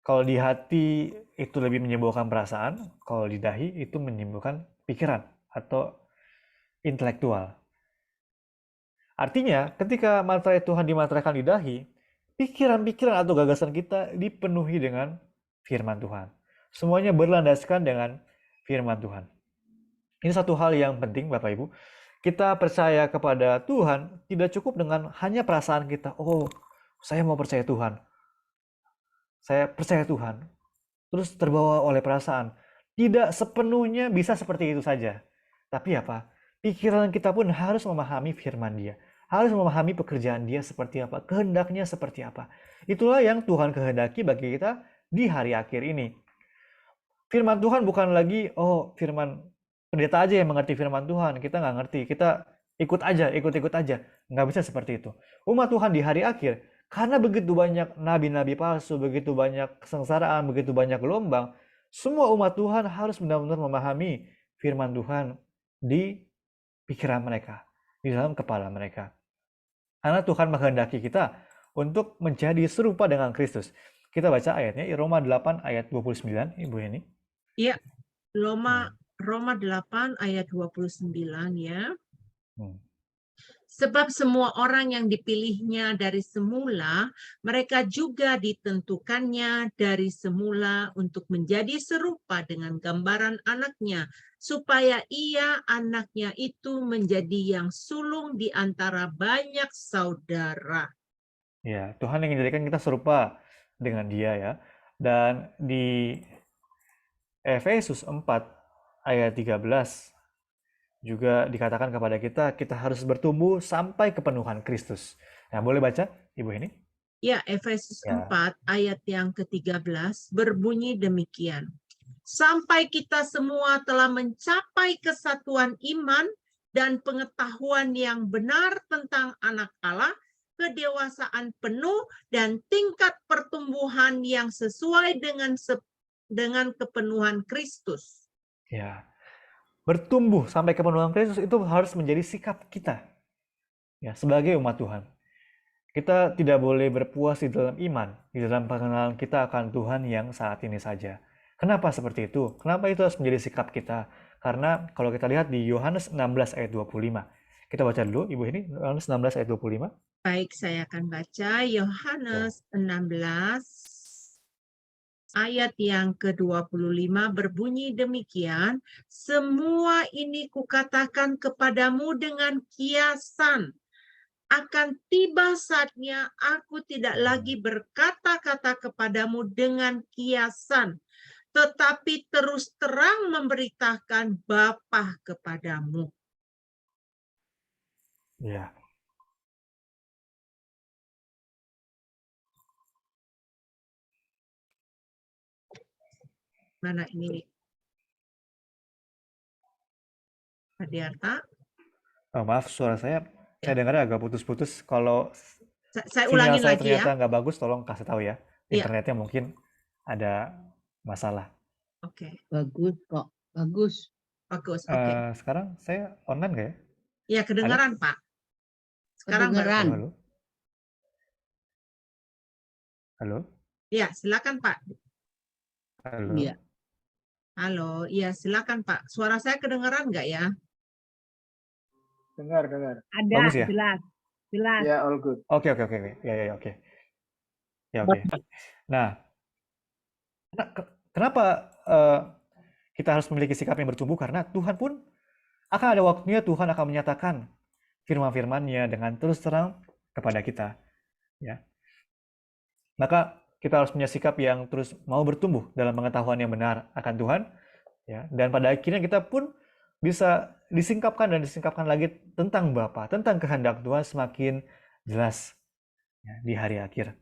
Kalau di hati itu lebih menyimbolkan perasaan, kalau di dahi itu menyimbolkan pikiran atau intelektual. Artinya, ketika materai Tuhan dimateraikan di dahi, pikiran-pikiran atau gagasan kita dipenuhi dengan firman Tuhan. Semuanya berlandaskan dengan firman Tuhan. Ini satu hal yang penting, Bapak Ibu. Kita percaya kepada Tuhan tidak cukup dengan hanya perasaan kita. Oh, saya mau percaya Tuhan. Saya percaya Tuhan. Terus terbawa oleh perasaan. Tidak sepenuhnya bisa seperti itu saja. Tapi apa? Pikiran kita pun harus memahami firman Dia. harus memahami pekerjaan Dia seperti apa, kehendaknya seperti apa. Itulah yang Tuhan kehendaki bagi kita di hari akhir ini. Firman Tuhan bukan lagi, oh firman pendeta aja yang mengerti firman Tuhan, kita nggak ngerti, kita ikut-ikut aja. Nggak bisa seperti itu. Umat Tuhan di hari akhir, karena begitu banyak nabi-nabi palsu, begitu banyak kesengsaraan, begitu banyak gelombang, semua umat Tuhan harus benar-benar memahami firman Tuhan di pikiran mereka, di dalam kepala mereka. Karena Tuhan menghendaki kita untuk menjadi serupa dengan Kristus. Kita baca ayatnya, Roma 8 ayat 29, Ibu ini. Iya, Roma 8 ayat 29 ya. Sebab semua orang yang dipilihnya dari semula, mereka juga ditentukannya dari semula untuk menjadi serupa dengan gambaran anaknya, supaya ia, anaknya itu, menjadi yang sulung di antara banyak saudara. Ya, Tuhan ingin menjadikan kita serupa dengan Dia ya. Dan di Efesus 4 ayat 13 juga dikatakan kepada kita harus bertumbuh sampai kepenuhan Kristus. Nah, boleh baca Ibu ini? Ya, Efesus 4 ayat yang ke-13 berbunyi demikian. Sampai kita semua telah mencapai kesatuan iman dan pengetahuan yang benar tentang anak Allah, kedewasaan penuh dan tingkat pertumbuhan yang sesuai dengan kepenuhan Kristus. Ya. Bertumbuh sampai kepenuhan Kristus itu harus menjadi sikap kita. Ya, sebagai umat Tuhan. Kita tidak boleh berpuas di dalam iman, di dalam pengenalan kita akan Tuhan yang saat ini saja. Kenapa seperti itu? Kenapa itu harus menjadi sikap kita? Karena kalau kita lihat di Yohanes 16 ayat 25. Kita baca dulu, Ibu ini, Yohanes 16 ayat 25. Baik, saya akan baca Yohanes 16 ayat yang ke-25 berbunyi demikian, semua ini kukatakan kepadamu dengan kiasan. Akan tiba saatnya aku tidak lagi berkata-kata kepadamu dengan kiasan, tetapi terus terang memberitakan Bapa kepadamu. Ya. Mana ini? Pak Diarta? Oh, maaf, suara saya dengarnya agak putus-putus. Kalau Saya sinyal ulangin saya lagi ya. ternyata nggak bagus, tolong kasih tahu ya. Ya. Internetnya mungkin ada masalah. Oke. Bagus kok, bagus. Bagus, oke. Sekarang saya online nggak ya? Ya, kedengaran, Pak. Sekarang Kedengaran. Halo? Halo? Ya, silakan, Pak. Halo? Iya. Halo, iya silakan Pak. Suara saya kedengaran nggak ya? Dengar. Ada, Bagus ya? jelas. Ya, all good. Oke. Ya, oke. Ya, oke. Nah, kenapa kita harus memiliki sikap yang bertumbuh? Karena Tuhan pun akan ada waktunya Tuhan akan menyatakan firman-firman-Nya dengan terus terang kepada kita. Ya. Maka kita harus punya sikap yang terus mau bertumbuh dalam pengetahuan yang benar akan Tuhan. Ya. Dan pada akhirnya kita pun bisa disingkapkan lagi tentang Bapa, tentang kehendak Tuhan semakin jelas ya, di hari akhir.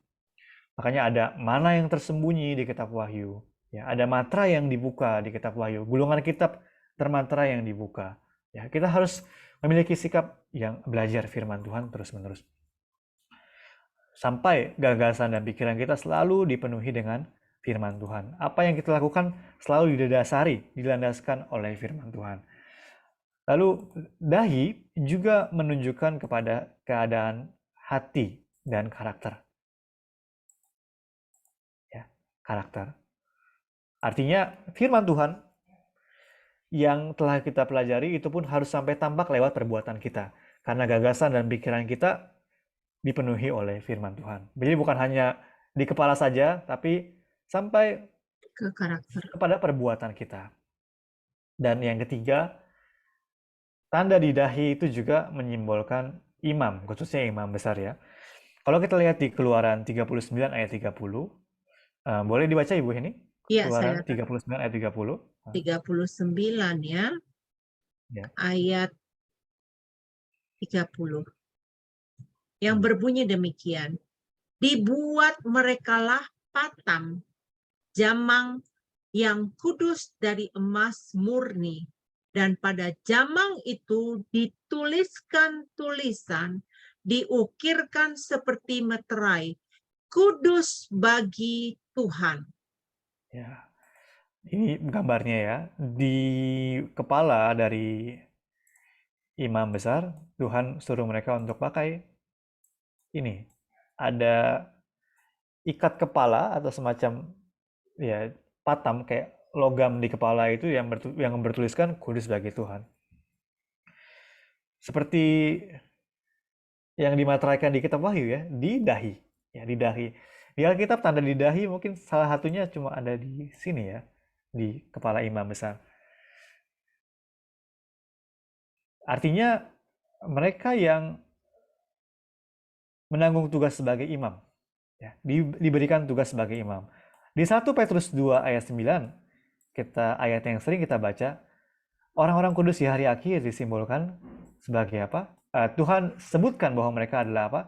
Makanya ada mana yang tersembunyi di kitab Wahyu. Ya, ada matra yang dibuka di kitab Wahyu. Gulungan kitab termatra yang dibuka. Ya, kita harus memiliki sikap yang belajar firman Tuhan terus-menerus. Sampai gagasan dan pikiran kita selalu dipenuhi dengan firman Tuhan. Apa yang kita lakukan selalu didasari, dilandaskan oleh firman Tuhan. Lalu dahi juga menunjukkan kepada keadaan hati dan karakter. Ya, karakter. Artinya firman Tuhan yang telah kita pelajari itu pun harus sampai tampak lewat perbuatan kita. Karena gagasan dan pikiran kita dipenuhi oleh firman Tuhan. Jadi bukan hanya di kepala saja, tapi sampai ke karakter, kepada perbuatan kita. Dan yang ketiga, tanda di dahi itu juga menyimbolkan imam, khususnya imam besar ya. Kalau kita lihat di Keluaran 39 ayat 30, boleh dibaca Ibu ini? Iya, Keluaran saya 39 ayat 30. 39 ya. Ya. Ayat 30. yang berbunyi demikian. Dibuat merekalah patam, jamang yang kudus dari emas murni. Dan pada jamang itu dituliskan tulisan, diukirkan seperti meterai, kudus bagi Tuhan. Ya, ini gambarnya ya. Di kepala dari imam besar, Tuhan suruh mereka untuk pakai ini. Ada ikat kepala atau semacam ya patam kayak logam di kepala itu yang bertuliskan kudus bagi Tuhan. Seperti yang dimateraikan di kitab Wahyu ya, di dahi. Ya, di dahi. Di Alkitab tanda di dahi mungkin salah satunya cuma ada di sini ya, di kepala imam besar. Artinya mereka yang menanggung tugas sebagai imam, ya, diberikan tugas sebagai imam. Di 1 Petrus 2 ayat 9, ayat yang sering kita baca, orang-orang kudus di hari akhir disimbolkan sebagai apa? Tuhan sebutkan bahwa mereka adalah apa?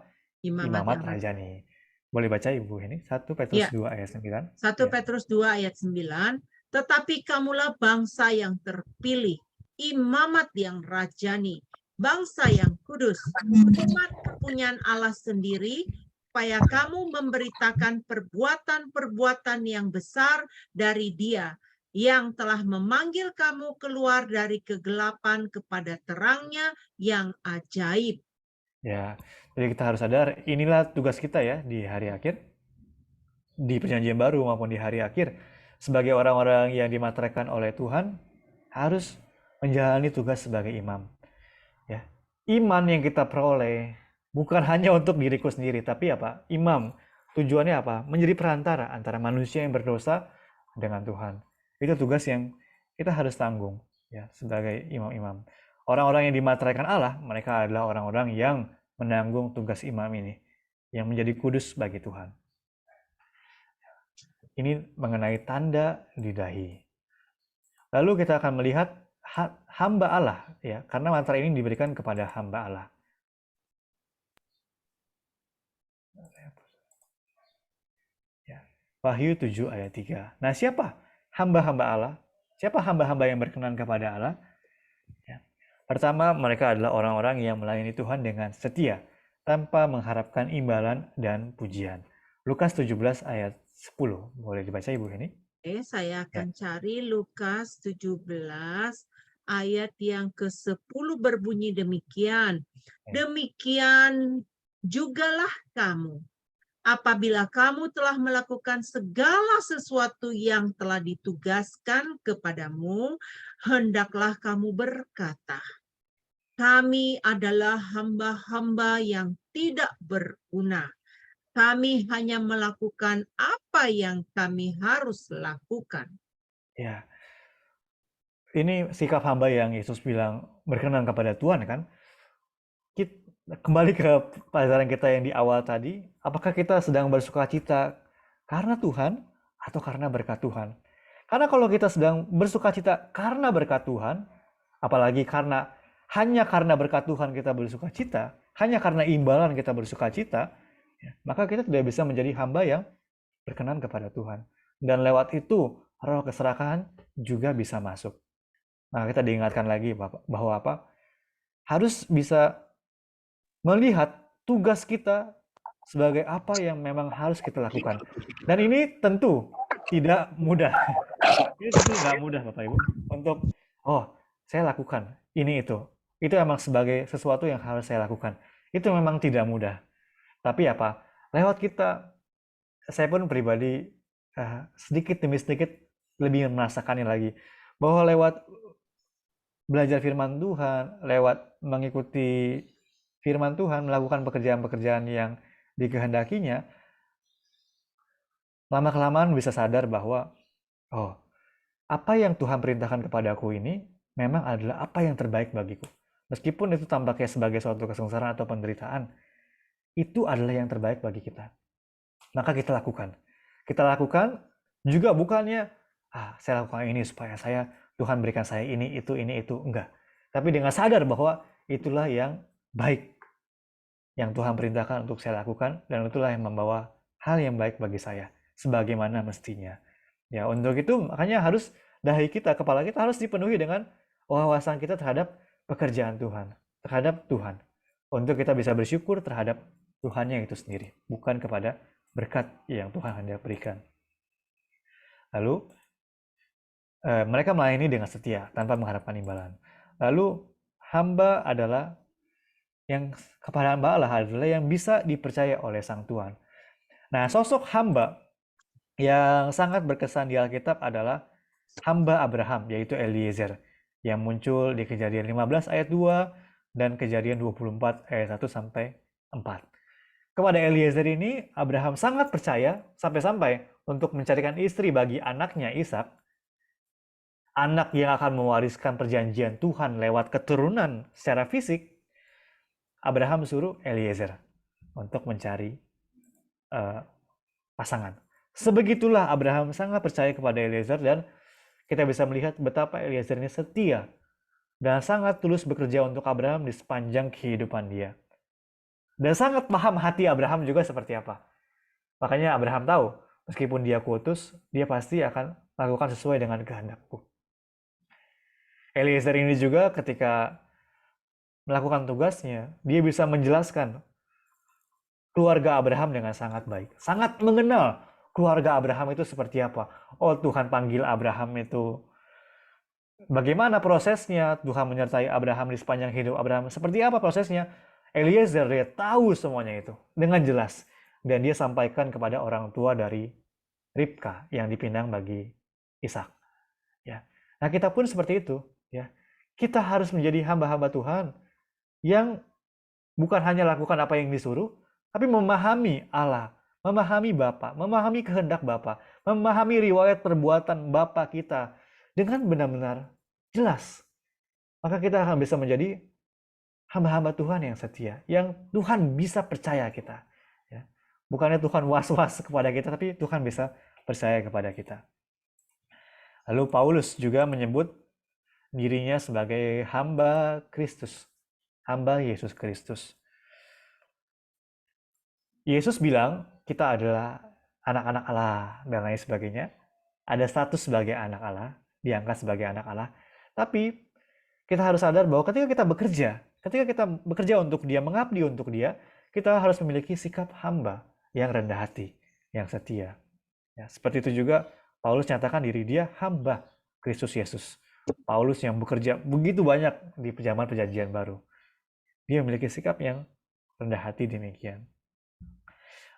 Imamat rajani. Boleh baca Ibu ini? 1 Petrus Ya. 2 ayat 9. 1 Petrus 2 ayat 9, tetapi kamulah bangsa yang terpilih, imamat yang rajani, bangsa yang kudus, umat kepunyaan Allah sendiri, supaya kamu memberitakan perbuatan-perbuatan yang besar dari Dia, yang telah memanggil kamu keluar dari kegelapan kepada terangnya yang ajaib. Ya, jadi kita harus sadar, inilah tugas kita ya di hari akhir, di perjanjian baru maupun di hari akhir, sebagai orang-orang yang dimateraikan oleh Tuhan, harus menjalani tugas sebagai imam. Ya, iman yang kita peroleh bukan hanya untuk diriku sendiri, tapi apa? Imam, tujuannya apa? Menjadi perantara antara manusia yang berdosa dengan Tuhan. Itu tugas yang kita harus tanggung ya sebagai imam-imam. Orang-orang yang dimateraikan Allah, mereka adalah orang-orang yang menanggung tugas imam ini, yang menjadi kudus bagi Tuhan. Ini mengenai tanda di dahi. Lalu kita akan melihat hamba Allah ya, karena mantra ini diberikan kepada hamba Allah. Ya. Wahyu 7 ayat 3. Nah, siapa hamba-hamba Allah? Siapa hamba-hamba yang berkenan kepada Allah? Ya. Pertama, mereka adalah orang-orang yang melayani Tuhan dengan setia, tanpa mengharapkan imbalan dan pujian. Lukas 17 ayat 10. Boleh dibaca Ibu ini? Oke, saya akan cari Lukas 17 ayat yang ke-10 berbunyi demikian. Demikian jugalah kamu. Apabila kamu telah melakukan segala sesuatu yang telah ditugaskan kepadamu, hendaklah kamu berkata, kami adalah hamba-hamba yang tidak berguna. Kami hanya melakukan apa yang kami harus lakukan. Ya, ini sikap hamba yang Yesus bilang berkenan kepada Tuhan kan? Kembali ke pelajaran kita yang di awal tadi, apakah kita sedang bersuka cita karena Tuhan atau karena berkat Tuhan? Karena kalau kita sedang bersuka cita karena berkat Tuhan, apalagi hanya karena berkat Tuhan kita bersuka cita, hanya karena imbalan kita bersuka cita, maka kita tidak bisa menjadi hamba yang berkenan kepada Tuhan. Dan lewat itu, roh keserakahan juga bisa masuk. Nah, kita diingatkan lagi bahwa apa? Harus bisa melihat tugas kita sebagai apa yang memang harus kita lakukan. Dan ini tentu tidak mudah. Ini tentu tidak mudah Bapak Ibu. Untuk, saya lakukan ini itu. Itu memang sebagai sesuatu yang harus saya lakukan. Itu memang tidak mudah. Tapi apa? Lewat kita, saya pun pribadi sedikit demi sedikit lebih merasakannya lagi. Bahwa lewat belajar firman Tuhan, lewat mengikuti firman Tuhan, melakukan pekerjaan-pekerjaan yang dikehendakinya, lama-kelamaan bisa sadar bahwa, apa yang Tuhan perintahkan kepadaku ini memang adalah apa yang terbaik bagiku. Meskipun itu tampaknya sebagai suatu kesengsaraan atau penderitaan, itu adalah yang terbaik bagi kita. Maka kita lakukan. Kita lakukan juga bukannya, saya lakukan ini supaya Tuhan berikan saya ini, itu, enggak. Tapi dengan sadar bahwa itulah yang baik. yang Tuhan perintahkan untuk saya lakukan, dan itulah yang membawa hal yang baik bagi saya, sebagaimana mestinya. Ya, untuk itu makanya harus dahi kita, kepala kita harus dipenuhi dengan wawasan kita terhadap pekerjaan Tuhan, terhadap Tuhan. Untuk kita bisa bersyukur terhadap Tuhannya itu sendiri, bukan kepada berkat yang Tuhan hendak berikan. Lalu, mereka melayani dengan setia, tanpa mengharapkan imbalan. Lalu, hamba adalah yang kepada hamba Allah adalah yang bisa dipercaya oleh Sang Tuhan. Nah, sosok hamba yang sangat berkesan di Alkitab adalah hamba Abraham, yaitu Eliezer, yang muncul di Kejadian 15 ayat 2 dan Kejadian 24 ayat 1 sampai 4. Kepada Eliezer ini, Abraham sangat percaya sampai-sampai untuk mencarikan istri bagi anaknya Ishak, anak yang akan mewariskan perjanjian Tuhan lewat keturunan secara fisik. Abraham suruh Eliezer untuk mencari pasangan. Sebegitulah Abraham sangat percaya kepada Eliezer, dan kita bisa melihat betapa Eliezer ini setia dan sangat tulus bekerja untuk Abraham di sepanjang kehidupan dia. Dan sangat paham hati Abraham juga seperti apa. Makanya Abraham tahu, meskipun dia kutus, dia pasti akan melakukan sesuai dengan kehendakku. Eliezer ini juga ketika melakukan tugasnya, dia bisa menjelaskan keluarga Abraham dengan sangat baik. Sangat mengenal keluarga Abraham itu seperti apa. Oh, Tuhan panggil Abraham itu bagaimana prosesnya, Tuhan menyertai Abraham di sepanjang hidup Abraham. Seperti apa prosesnya? Eliezer dia tahu semuanya itu dengan jelas. Dan dia sampaikan kepada orang tua dari Ribka yang dipinang bagi Ishak. Ya. Nah, kita pun seperti itu. Ya. Kita harus menjadi hamba-hamba Tuhan yang bukan hanya lakukan apa yang disuruh, tapi memahami Allah, memahami Bapa, memahami kehendak Bapa, memahami riwayat perbuatan Bapa kita dengan benar-benar jelas. Maka kita akan bisa menjadi hamba-hamba Tuhan yang setia, yang Tuhan bisa percaya kita. Ya. Bukannya Tuhan was-was kepada kita, tapi Tuhan bisa percaya kepada kita. Lalu Paulus juga menyebut dirinya sebagai hamba Kristus, hamba Yesus Kristus. Yesus bilang kita adalah anak-anak Allah dan lain sebagainya. Ada status sebagai anak Allah, diangkat sebagai anak Allah. Tapi kita harus sadar bahwa ketika kita bekerja untuk Dia, mengabdi untuk Dia, kita harus memiliki sikap hamba yang rendah hati, yang setia. Ya, seperti itu juga Paulus nyatakan diri dia hamba Kristus Yesus. Paulus yang bekerja begitu banyak di zaman Perjanjian Baru. Dia memiliki sikap yang rendah hati demikian.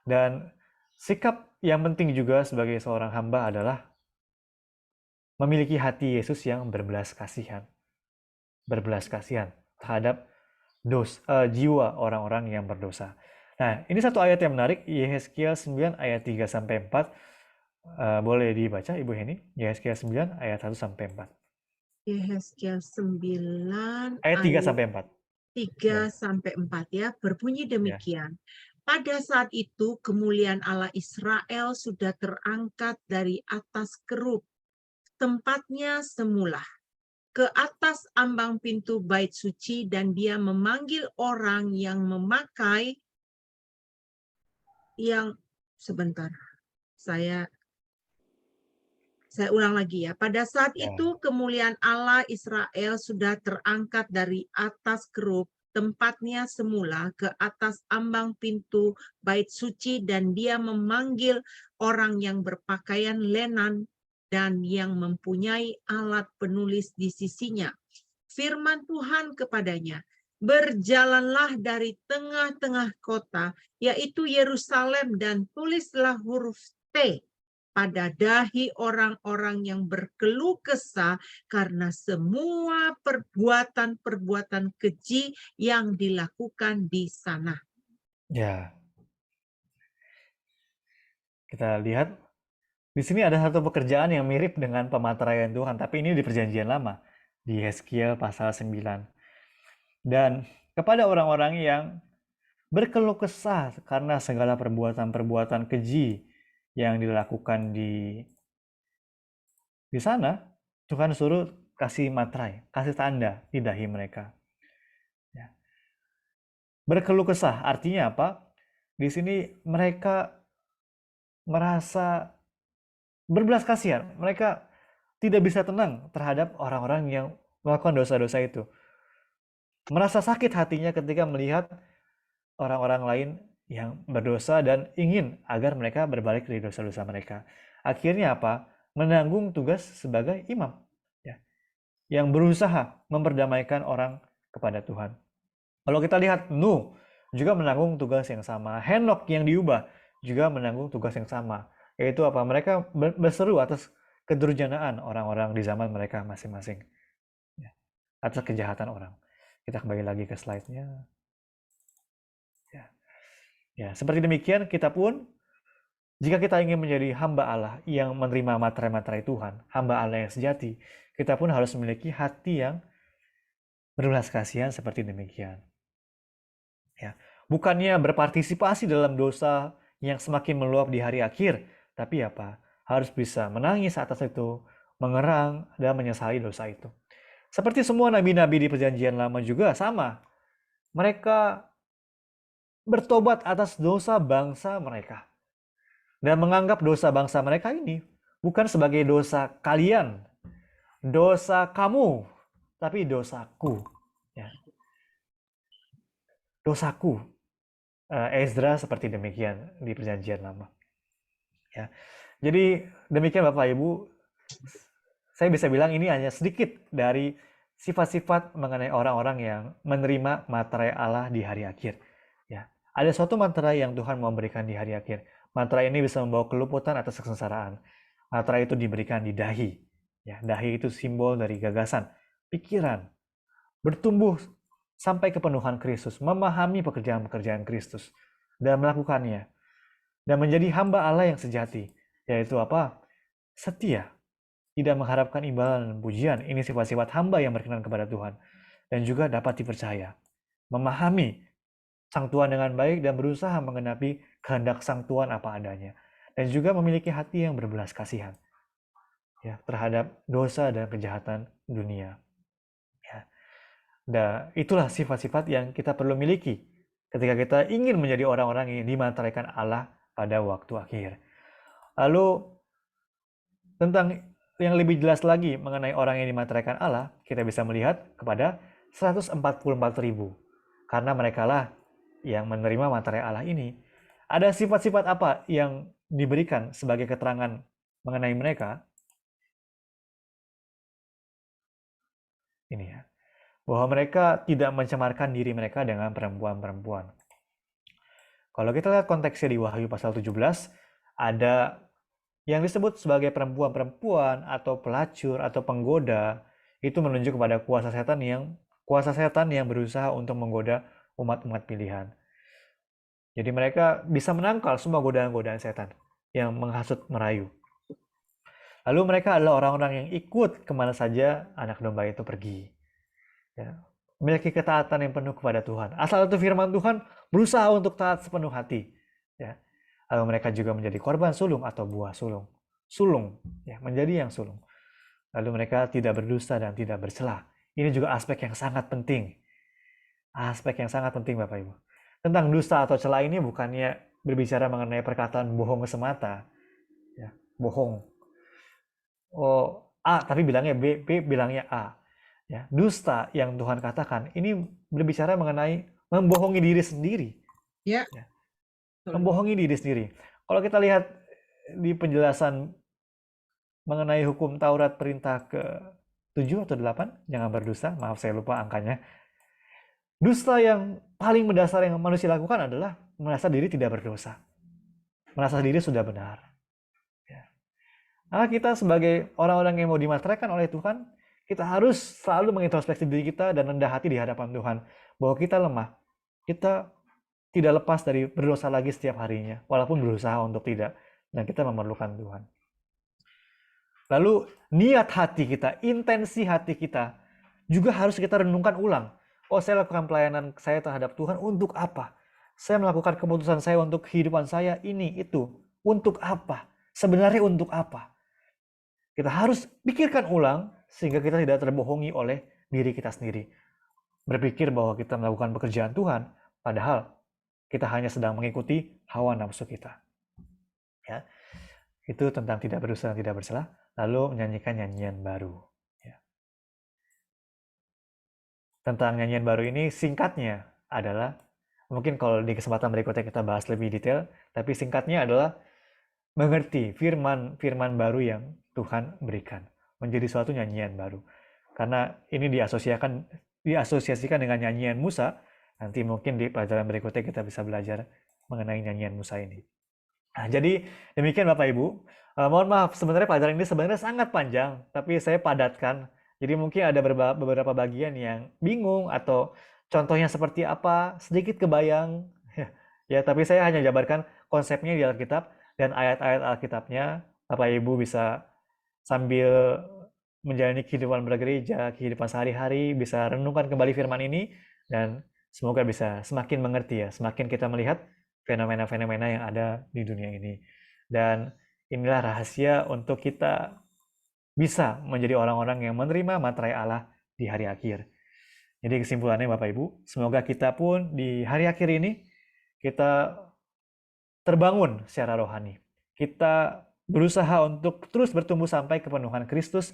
Dan sikap yang penting juga sebagai seorang hamba adalah memiliki hati Yesus yang berbelas kasihan. Berbelas kasihan terhadap jiwa orang-orang yang berdosa. Nah, ini satu ayat yang menarik, Yehezkiel 9 ayat 3 sampai 4. Boleh dibaca Ibu Heni, Yehezkiel 9 ayat 1 sampai 4. Yehezkiel 9 Ayat 3 sampai 4. 3 sampai 4 ya, berbunyi demikian. Pada saat itu kemuliaan Allah Israel sudah terangkat dari atas kerub tempatnya semula ke atas ambang pintu bait suci, dan Dia memanggil orang yang memakai saya ulang lagi ya. Pada saat itu kemuliaan Allah Israel sudah terangkat dari atas kerub tempatnya semula ke atas ambang pintu bait suci, dan Dia memanggil orang yang berpakaian lenan dan yang mempunyai alat penulis di sisinya. Firman Tuhan kepadanya, berjalanlah dari tengah-tengah kota, yaitu Yerusalem, dan tulislah huruf T pada dahi orang-orang yang berkeluh kesah karena semua perbuatan-perbuatan keji yang dilakukan di sana. Ya. Kita lihat di sini ada satu pekerjaan yang mirip dengan pemateraian Tuhan, tapi ini di Perjanjian Lama, di Yehezkiel pasal 9. Dan kepada orang-orang yang berkeluh kesah karena segala perbuatan-perbuatan keji yang dilakukan di sana, Tuhan suruh kasih materai, kasih tanda di dahi mereka. Ya. Berkeluh kesah, artinya apa? Di sini mereka merasa berbelas kasihan. Mereka tidak bisa tenang terhadap orang-orang yang melakukan dosa-dosa itu. Merasa sakit hatinya ketika melihat orang-orang lain yang berdosa dan ingin agar mereka berbalik dari dosa-dosa mereka. Akhirnya apa? Menanggung tugas sebagai imam, ya, yang berusaha memperdamaikan orang kepada Tuhan. Kalau kita lihat Nuh juga menanggung tugas yang sama. Henok yang diubah juga menanggung tugas yang sama. Yaitu apa? Mereka berseru atas kedurjanaan orang-orang di zaman mereka masing-masing. Ya, atas kejahatan orang. Kita kembali lagi ke slide-nya. Ya, seperti demikian kita pun, jika kita ingin menjadi hamba Allah yang menerima materai-materai Tuhan, hamba Allah yang sejati, kita pun harus memiliki hati yang berbelas kasihan seperti demikian. Ya, bukannya berpartisipasi dalam dosa yang semakin meluap di hari akhir, tapi apa? Harus bisa menangis atas itu, mengerang, dan menyesali dosa itu. Seperti semua nabi-nabi di perjanjian lama juga sama. Mereka bertobat atas dosa bangsa mereka. Dan menganggap dosa bangsa mereka ini bukan sebagai dosa kalian, dosa kamu, tapi dosaku. Ya. Dosaku. Ezra seperti demikian di perjanjian lama. Ya. Jadi demikian Bapak Ibu, saya bisa bilang ini hanya sedikit dari sifat-sifat mengenai orang-orang yang menerima materai Allah di hari akhir. Ya. Ada suatu materai yang Tuhan mau berikan di hari akhir. Materai ini bisa membawa keluputan atas kesengsaraan. Materai itu diberikan di dahi. Ya, dahi itu simbol dari gagasan, pikiran, bertumbuh sampai kepenuhan Kristus, memahami pekerjaan-pekerjaan Kristus, dan melakukannya. Dan menjadi hamba Allah yang sejati, yaitu apa? Setia, tidak mengharapkan imbalan dan pujian. Ini sifat-sifat hamba yang berkenan kepada Tuhan. Dan juga dapat dipercaya. Memahami Sang Tuhan dengan baik dan berusaha menggenapi kehendak Sang Tuhan apa adanya. Dan juga memiliki hati yang berbelas kasihan, ya, terhadap dosa dan kejahatan dunia. Ya. Dan itulah sifat-sifat yang kita perlu miliki ketika kita ingin menjadi orang-orang yang dimateraikan Allah pada waktu akhir. Lalu tentang yang lebih jelas lagi mengenai orang yang dimateraikan Allah, kita bisa melihat kepada 144.000. Karena mereka lah yang menerima materai Allah ini. Ada sifat-sifat apa yang diberikan sebagai keterangan mengenai mereka? Ini ya. Bahwa mereka tidak mencemarkan diri mereka dengan perempuan-perempuan. Kalau kita lihat konteksnya di Wahyu pasal 17, ada yang disebut sebagai perempuan-perempuan atau pelacur atau penggoda, itu menunjuk kepada kuasa setan yang berusaha untuk menggoda umat-umat pilihan. Jadi mereka bisa menangkal semua godaan-godaan setan yang menghasut merayu. Lalu mereka adalah orang-orang yang ikut kemana saja anak domba itu pergi. Ya, memiliki ketaatan yang penuh kepada Tuhan. Asal itu firman Tuhan, berusaha untuk taat sepenuh hati. Ya. Lalu mereka juga menjadi korban sulung atau buah sulung. Sulung, ya, menjadi yang sulung. Lalu mereka tidak berdusta dan tidak bercela. Ini juga aspek yang sangat penting. Aspek yang sangat penting Bapak Ibu. Tentang dusta atau cela ini bukannya berbicara mengenai perkataan bohong semata. Ya, bohong. Oh, A tapi bilangnya B, B bilangnya A. Ya, dusta yang Tuhan katakan ini berbicara mengenai membohongi diri sendiri. Ya. Ya. Membohongi diri sendiri. Kalau kita lihat di penjelasan mengenai hukum Taurat perintah ke-7 atau 8, jangan berdusta, maaf saya lupa angkanya. Dusta yang paling mendasar yang manusia lakukan adalah merasa diri tidak berdosa. Merasa diri sudah benar. Ya. Nah, kita sebagai orang-orang yang mau dimateraikan oleh Tuhan, kita harus selalu mengintrospeksi diri kita dan rendah hati di hadapan Tuhan. Bahwa kita lemah. Kita tidak lepas dari berdosa lagi setiap harinya. Walaupun berusaha untuk tidak. Dan kita memerlukan Tuhan. Lalu niat hati kita, intensi hati kita juga harus kita renungkan ulang. Oh, saya lakukan pelayanan saya terhadap Tuhan untuk apa? Saya melakukan keputusan saya untuk kehidupan saya ini, itu. Untuk apa? Sebenarnya untuk apa? Kita harus pikirkan ulang sehingga kita tidak terbohongi oleh diri kita sendiri. Berpikir bahwa kita melakukan pekerjaan Tuhan, Padahal kita hanya sedang mengikuti hawa nafsu kita. Ya, itu tentang tidak berdosa dan tidak bersalah, lalu menyanyikan nyanyian baru. Ya. Tentang nyanyian baru ini singkatnya adalah, mungkin kalau di kesempatan berikutnya kita bahas lebih detail, tapi singkatnya adalah mengerti firman baru yang Tuhan berikan, menjadi suatu nyanyian baru. Karena ini diasosiasikan dengan nyanyian Musa, nanti mungkin di pelajaran berikutnya kita bisa belajar mengenai nyanyian Musa ini. Nah, jadi demikian Bapak Ibu. Mohon maaf, sebenarnya pelajaran ini sebenarnya sangat panjang, tapi saya padatkan. Jadi mungkin ada beberapa bagian yang bingung atau contohnya seperti apa, sedikit kebayang. Ya, tapi saya hanya jabarkan konsepnya di Alkitab dan ayat-ayat Alkitabnya. Bapak Ibu bisa sambil menjalani kehidupan bergereja, kehidupan sehari-hari, bisa renungkan kembali firman ini, dan semoga bisa semakin mengerti ya, semakin kita melihat fenomena-fenomena yang ada di dunia ini. Dan inilah rahasia untuk kita bisa menjadi orang-orang yang menerima materai Allah di hari akhir. Jadi kesimpulannya Bapak Ibu, semoga kita pun di hari akhir ini kita terbangun secara rohani. Kita berusaha untuk terus bertumbuh sampai kepenuhan Kristus.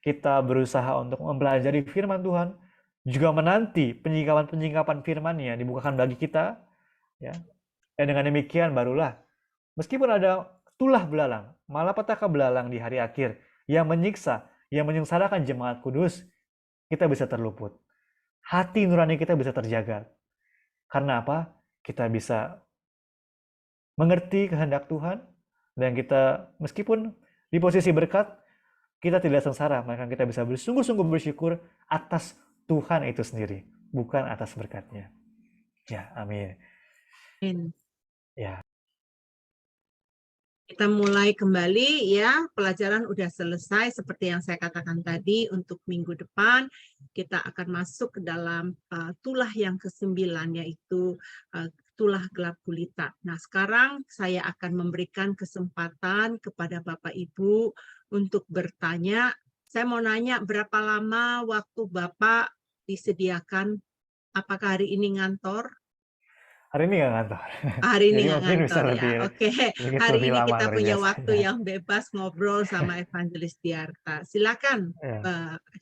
Kita berusaha untuk mempelajari firman Tuhan, juga menanti penyingkapan-penyingkapan firman-Nya dibukakan bagi kita, ya. Dan dengan demikian barulah, meskipun ada tulah belalang, malapetaka belalang di hari akhir yang menyiksa, yang menyengsarakan jemaat kudus, kita bisa terluput. Hati nurani kita bisa terjaga. Karena apa? Kita bisa mengerti kehendak Tuhan, dan kita meskipun di posisi berkat, kita tidak sengsara, maka kita bisa bersungguh-sungguh bersyukur atas Tuhan itu sendiri, bukan atas berkat-Nya. Ya, amin. Amin. Ya. Kita mulai kembali ya, pelajaran udah selesai seperti yang saya katakan tadi. Untuk minggu depan kita akan masuk ke dalam tulah yang ke-9, yaitu tulah gelap gulita. Nah, sekarang saya akan memberikan kesempatan kepada Bapak Ibu untuk bertanya. Saya mau nanya, berapa lama waktu Bapak disediakan? Apakah hari ini ngantor? Hari ini nggak ngantor. Hari ini Jadi nggak mungkin bisa ngantor ya. lebih Oke, sedikit hari lebih ini lama kita dari punya biasanya. waktu yang bebas ngobrol sama Evangelis Diarta. Silakan, Ya.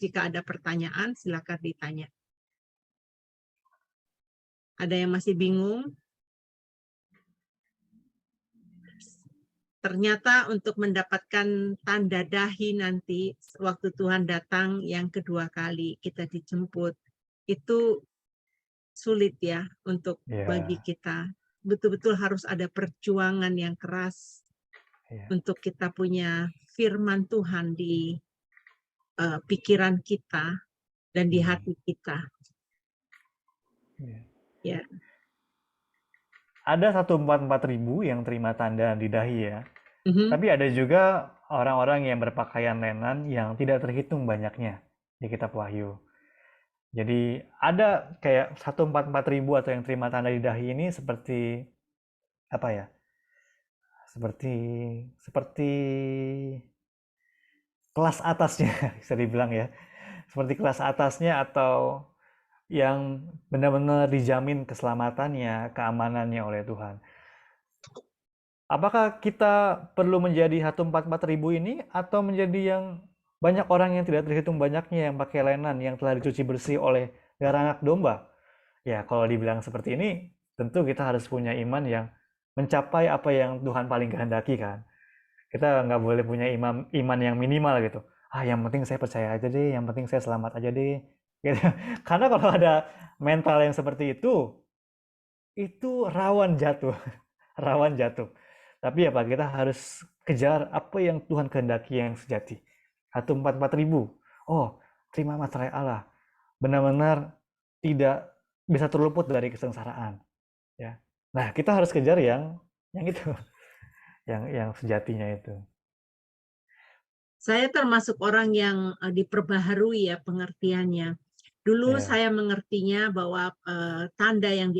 jika ada pertanyaan, silakan ditanya. Ada yang masih bingung? Ternyata untuk mendapatkan tanda dahi nanti, waktu Tuhan datang yang kedua kali kita dijemput, itu sulit ya untuk bagi Ya. kita. Betul-betul harus ada perjuangan yang keras Ya. untuk kita punya firman Tuhan di pikiran kita dan di hati kita. Ya. Ya. Ada 144.000 yang terima tanda di dahi ya. Mhm. Tapi ada juga orang-orang yang berpakaian lenan yang tidak terhitung banyaknya di kitab Wahyu. Jadi ada kayak 144.000 atau yang terima tanda di dahi ini seperti apa ya? Seperti kelas atasnya bisa dibilang ya. Seperti kelas atasnya atau yang benar-benar dijamin keselamatannya, keamanannya oleh Tuhan. Apakah kita perlu menjadi 144.000 ini atau menjadi yang banyak orang yang tidak terhitung banyaknya yang pakai lenan yang telah dicuci bersih oleh darah anak domba? Ya, kalau dibilang seperti ini, tentu kita harus punya iman yang mencapai apa yang Tuhan paling kehendaki kan. Kita nggak boleh punya iman yang minimal gitu. Yang penting saya percaya aja deh, yang penting saya selamat aja deh. Gitu. Karena kalau ada mental yang seperti itu rawan jatuh, rawan jatuh. Tapi apa, kita harus kejar apa yang Tuhan kehendaki yang sejati. 144.000. Oh, terima materai Allah. Benar-benar tidak bisa terluput dari kesengsaraan. Ya. Nah, kita harus kejar yang itu, yang sejatinya itu. Saya termasuk orang yang diperbaharui ya pengertiannya. Dulu saya mengertinya bahwa tanda yang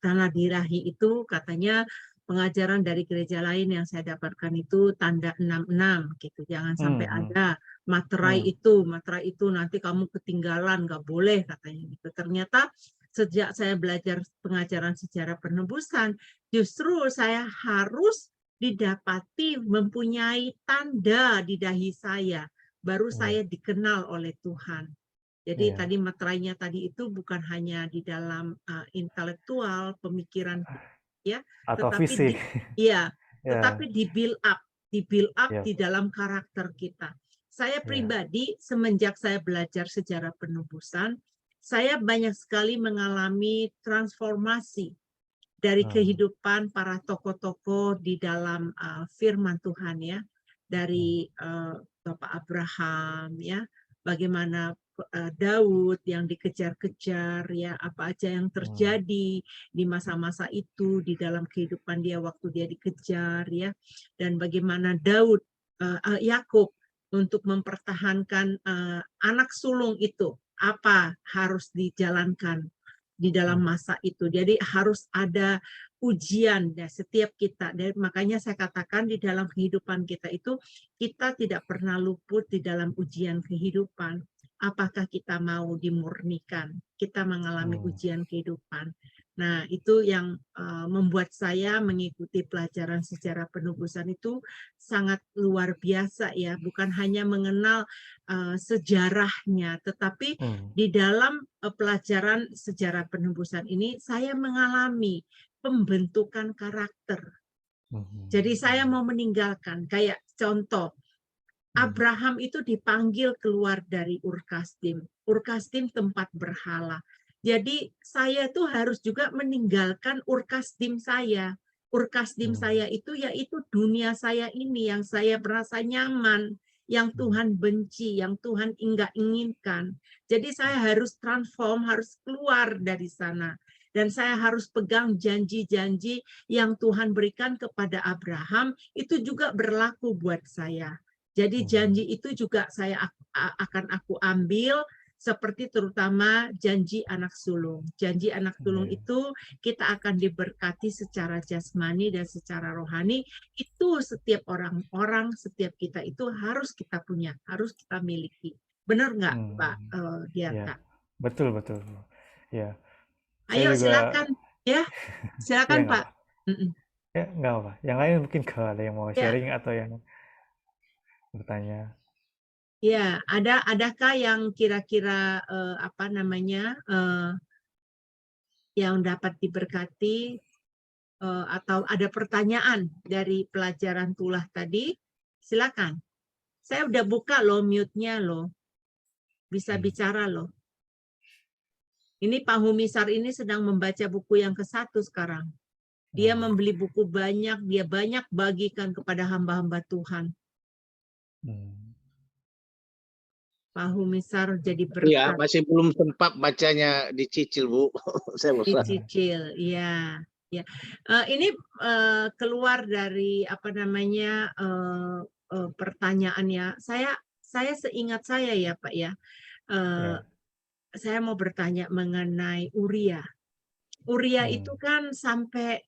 tanda dirahi itu katanya pengajaran dari gereja lain yang saya dapatkan itu tanda 66 gitu. Jangan sampai ada materai itu nanti kamu ketinggalan, nggak boleh katanya gitu. Ternyata sejak saya belajar pengajaran sejarah penebusan, justru saya harus didapati mempunyai tanda di dahi saya, baru Iya, saya dikenal oleh Tuhan. Jadi iya. tadi materai tadi itu bukan hanya di dalam intelektual, pemikiran ya, Atau tetapi fisik. ya, Ya, tetapi di build up ya, di dalam karakter kita. Saya ya. pribadi semenjak saya belajar sejarah penebusan, saya banyak sekali mengalami transformasi dari Hmm, kehidupan para tokoh-tokoh di dalam firman Tuhan ya, hmm, dari Bapak Abraham ya, bagaimana Daud yang dikejar-kejar ya, apa aja yang hmm, terjadi di masa-masa itu di dalam kehidupan dia waktu dia dikejar ya, dan bagaimana Daud Yakub untuk mempertahankan anak sulung itu apa harus dijalankan di dalam hmm, masa itu. Jadi harus ada ujian ya setiap kita. Dan makanya saya katakan di dalam kehidupan kita itu kita tidak pernah luput di dalam ujian kehidupan. Apakah kita mau dimurnikan? Kita mengalami hmm, ujian kehidupan. Nah, itu yang membuat saya mengikuti pelajaran sejarah penebusan itu sangat luar biasa ya, bukan hanya mengenal sejarahnya, tetapi hmm, di dalam pelajaran sejarah penebusan ini saya mengalami pembentukan karakter. hmm, Jadi saya mau meninggalkan, kayak contoh, hmm, Abraham itu dipanggil keluar dari Ur Kasdim. Ur Kasdim tempat berhala. Jadi saya tuh harus juga meninggalkan Ur Kasdim saya. Ur Kasdim hmm, saya itu yaitu dunia saya ini yang saya merasa nyaman, yang hmm, Tuhan benci, yang Tuhan enggak inginkan. Jadi saya harus transform, harus keluar dari sana. Dan saya harus pegang janji-janji yang Tuhan berikan kepada Abraham, itu juga berlaku buat saya. Jadi hmm, janji itu juga saya akan aku ambil seperti terutama janji anak sulung. Janji anak sulung iya, itu kita akan diberkati secara jasmani dan secara rohani. Itu setiap orang-orang, setiap kita itu harus kita punya, harus kita miliki. Benar nggak, Pak hmm, ya, Diarta? betul, betul. Ya, saya Ayo juga, silakan ya, ya silakan nggak Pak. apa, Mm-mm. ya nggak apa. Yang lain mungkin kalau ada yang mau Ya, sharing atau yang bertanya. ya. Adakah yang kira-kira apa namanya yang dapat diberkati atau ada pertanyaan dari pelajaran tulah tadi, silakan. Saya udah buka loh mute-nya loh, bisa Hmm, bicara loh. Ini Pak Humisar ini sedang membaca buku yang ke-1 sekarang. Dia hmm, membeli buku banyak, dia banyak bagikan kepada hamba-hamba Tuhan. hmm. Pak Humisar jadi Iya, berkat. masih belum sempat bacanya dicicil, Bu. Saya bosan. Dicicil, ya. Ya. Ini keluar dari apa namanya pertanyaan ya. Saya seingat saya ya Pak ya. Eh, Ya, saya mau bertanya mengenai Uria. Uria hmm, itu kan sampai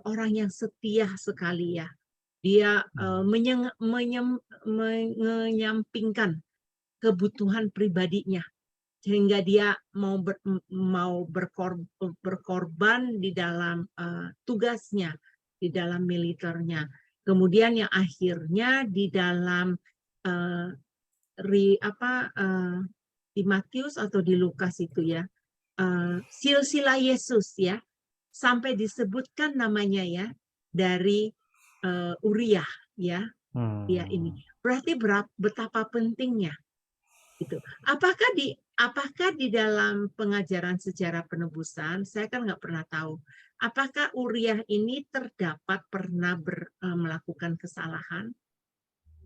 orang yang setia sekali ya. Dia hmm, menyampingkan kebutuhan pribadinya sehingga dia mau berkorban di dalam tugasnya, di dalam militernya. Kemudian yang akhirnya di dalam uh, di Matius atau di Lukas itu ya, silsilah Yesus ya, sampai disebutkan namanya ya dari Uriah ya, dia ini. hmm. Berarti betapa pentingnya itu. Apakah di dalam pengajaran sejarah penebusan, saya kan nggak pernah tahu, apakah Uriah ini terdapat pernah melakukan kesalahan?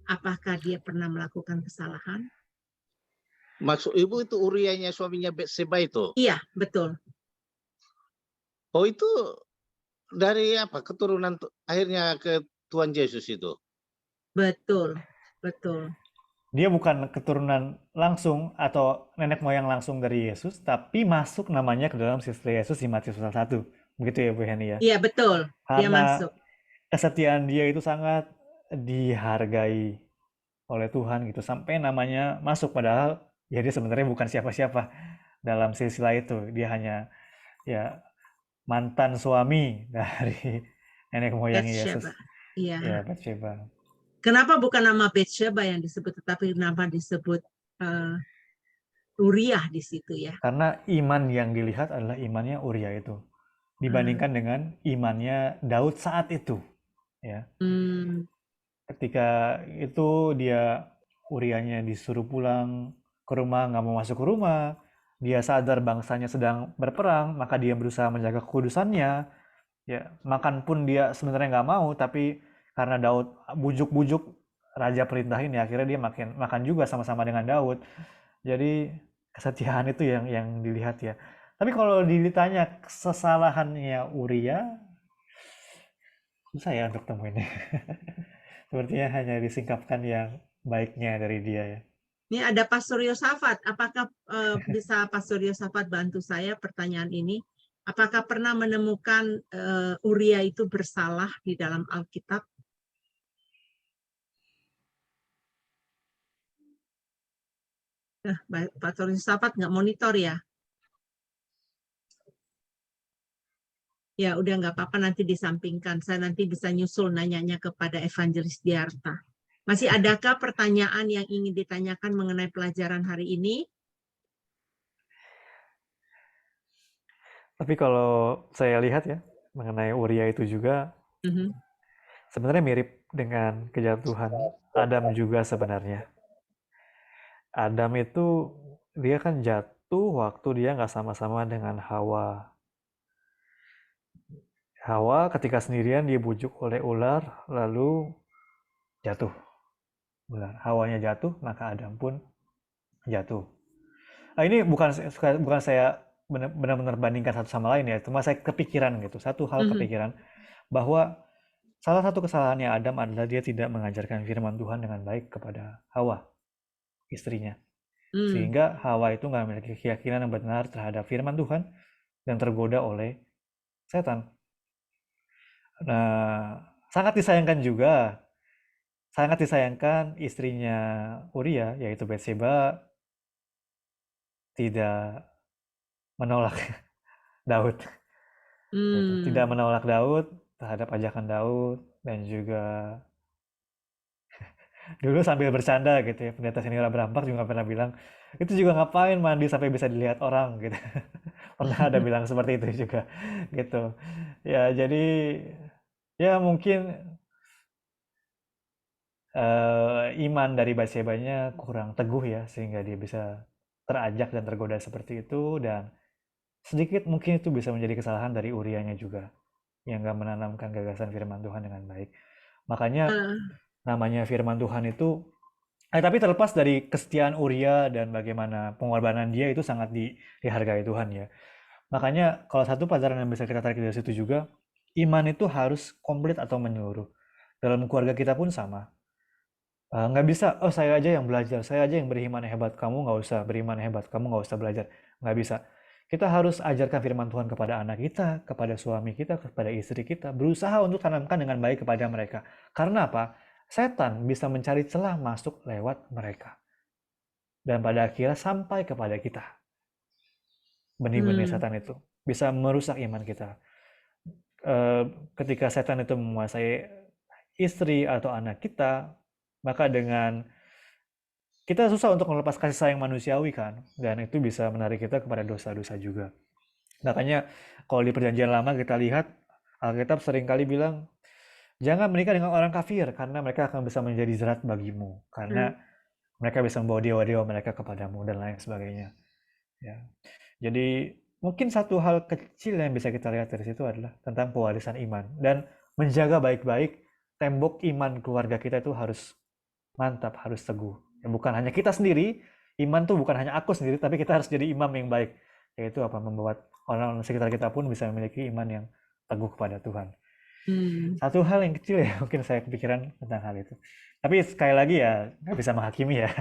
Apakah dia pernah melakukan kesalahan? Maksud Ibu itu Uriahnya suaminya Betseba itu. Iya, betul. Oh, itu dari apa? Keturunan akhirnya ke Tuhan Yesus itu. Betul. Betul. Dia bukan keturunan langsung atau nenek moyang langsung dari Yesus, tapi masuk namanya ke dalam silsilah Yesus di Matius pasal 1. Begitu ya Bu Heni ya. Iya, betul. Dia Karena masuk. kesetiaan dia itu sangat dihargai oleh Tuhan gitu sampai namanya masuk padahal ya dia sebenarnya bukan siapa-siapa dalam silsilah itu. Dia hanya ya mantan suami dari nenek moyangnya Yesus. Bathsheba. Iya. Ya, Bathsheba. Kenapa bukan nama Bathsheba yang disebut, tetapi nama disebut Uriah di situ ya? Karena iman yang dilihat adalah imannya Uria itu dibandingkan dengan imannya Daud saat itu, ya. Ketika itu Urianya disuruh pulang ke rumah, nggak mau masuk ke rumah, dia sadar bangsanya sedang berperang, maka dia berusaha menjaga kekudusannya, ya. Makan pun dia sebenarnya nggak mau, tapi karena Daud bujuk-bujuk, raja perintahin, ya akhirnya dia makan juga sama-sama dengan Daud. Jadi kesetiaan itu yang dilihat ya. Tapi kalau ditanya kesalahannya Uria, susah ya untuk temuinnya. Sepertinya hanya disingkapkan yang baiknya dari dia ya. Ini ada Pastor Yosafat. Apakah bisa Pastor Yosafat bantu saya pertanyaan ini? Apakah pernah menemukan Uria itu bersalah di dalam Alkitab? Pastor Yosafat nggak monitor ya? Ya udah nggak apa-apa, nanti disampingkan. Saya nanti bisa nyusul nanyanya kepada Evangelis Diarta. Masih adakah pertanyaan yang ingin ditanyakan mengenai pelajaran hari ini? Tapi kalau saya lihat ya, mengenai Uria itu juga sebenarnya mirip dengan kejatuhan Adam juga sebenarnya. Adam itu dia kan jatuh waktu dia nggak sama-sama dengan Hawa. Hawa ketika sendirian dibujuk oleh ular lalu jatuh. Benar, Hawanya jatuh maka Adam pun jatuh. Nah, ini bukan saya benar-benar bandingkan satu sama lain ya, cuma saya kepikiran gitu, satu hal kepikiran bahwa salah satu kesalahannya Adam adalah dia tidak mengajarkan firman Tuhan dengan baik kepada Hawa, istrinya. Sehingga Hawa itu nggak memiliki keyakinan yang benar terhadap firman Tuhan dan tergoda oleh setan. Nah, sangat disayangkan istrinya Uria, yaitu Bathsheba, tidak menolak Daud. Tidak menolak Daud terhadap ajakan Daud, dan juga dulu sambil bercanda gitu ya, pendeta senior berampak juga pernah bilang, itu juga ngapain mandi sampai bisa dilihat orang gitu. Pernah ada bilang seperti itu juga gitu. Ya, jadi ya mungkin iman dari Bathsheba-nya kurang teguh ya, sehingga dia bisa terajak dan tergoda seperti itu, dan sedikit mungkin itu bisa menjadi kesalahan dari Urianya juga, yang nggak menanamkan gagasan firman Tuhan dengan baik. Makanya namanya firman Tuhan itu, tapi terlepas dari kesetiaan Uria dan bagaimana pengorbanan dia, itu sangat dihargai Tuhan ya. Makanya kalau satu pelajaran yang bisa kita tarik dari situ juga, iman itu harus komplit atau menyeluruh. Dalam keluarga kita pun sama. Nggak bisa, oh saya aja yang belajar, saya aja yang beriman hebat, kamu nggak usah beriman hebat, kamu nggak usah belajar. Nggak bisa. Kita harus ajarkan firman Tuhan kepada anak kita, kepada suami kita, kepada istri kita, berusaha untuk tanamkan dengan baik kepada mereka. Karena apa? Setan bisa mencari celah masuk lewat mereka. Dan pada akhirnya sampai kepada kita. Benih-benih setan itu bisa merusak iman kita. Ketika setan itu menguasai istri atau anak kita, maka dengan kita susah untuk melepas kasih sayang manusiawi kan, dan itu bisa menarik kita kepada dosa-dosa juga. Makanya kalau di Perjanjian Lama kita lihat Alkitab seringkali bilang jangan menikah dengan orang kafir karena mereka akan bisa menjadi jerat bagimu, karena mereka bisa membawa dewa-dewa mereka kepadamu dan lain sebagainya. Ya. Jadi mungkin satu hal kecil yang bisa kita lihat dari situ adalah tentang pewarisan iman, dan menjaga baik-baik tembok iman keluarga kita itu harus mantap, harus teguh. Ya, bukan hanya kita sendiri, iman tuh bukan hanya aku sendiri, tapi kita harus jadi imam yang baik. Yaitu apa? Membuat orang sekitar kita pun bisa memiliki iman yang teguh kepada Tuhan. Satu hal yang kecil ya, mungkin saya kepikiran tentang hal itu. Tapi sekali lagi ya, nggak bisa menghakimi ya.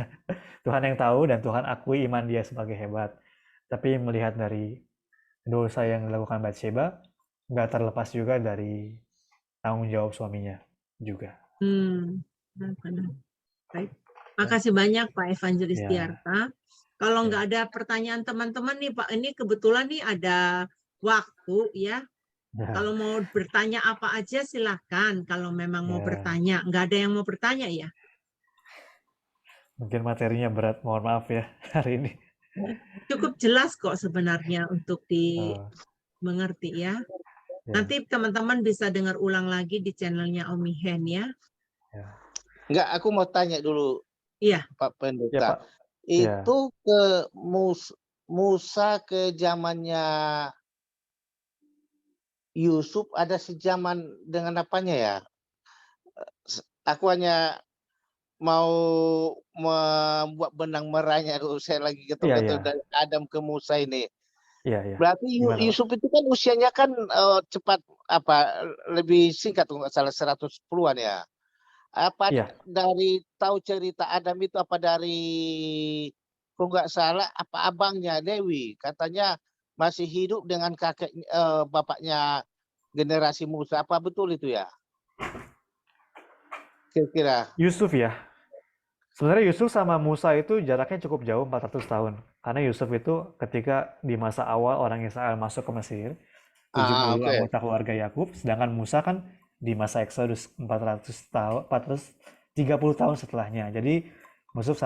Tuhan yang tahu dan Tuhan akui iman dia sebagai hebat. Tapi melihat dari dosa yang dilakukan Bathsheba, nggak terlepas juga dari tanggung jawab suaminya juga. Baik. Makasih banyak Pak Evangelis Ya. Diarta. Kalau nggak ada pertanyaan teman-teman nih Pak, ini kebetulan nih ada waktu ya. Ya, Kalau mau bertanya apa aja silahkan. Kalau memang mau ya. bertanya, nggak ada yang mau bertanya ya. Mungkin materinya berat, mohon maaf ya hari ini. Cukup jelas kok sebenarnya untuk Oh, dimengerti ya. ya, Nanti teman-teman bisa dengar ulang lagi di channelnya Omi Hen ya. ya. Enggak, aku mau tanya dulu Iya, Pak Ya, Pendeta. Pak. Ya, Itu ke Musa ke zamannya Yusuf ada sejaman dengan apanya ya? Aku hanya mau membuat benang merahnya kalau saya lagi iya, ketuk-ketuk iya, dari Adam ke Musa ini. iya, iya. Berarti Gimana, Pak? Yusuf itu kan usianya kan cepat lebih singkat kalau nggak salah 110-an ya. Apa Iya, dari tahu cerita Adam itu apa dari kalau nggak salah apa abangnya Dewi katanya masih hidup dengan bapaknya generasi Musa, apa betul itu ya? Kira-kira. Yusuf ya. Sebenarnya Yusuf sama Musa itu jaraknya cukup jauh, 400 tahun. Karena Yusuf itu ketika di masa awal orang Israel masuk ke Mesir, Oke. 70 anggota keluarga Yakub, sedangkan Musa kan di masa Exodus 400 tahun, 430 tahun setelahnya. Jadi Yusuf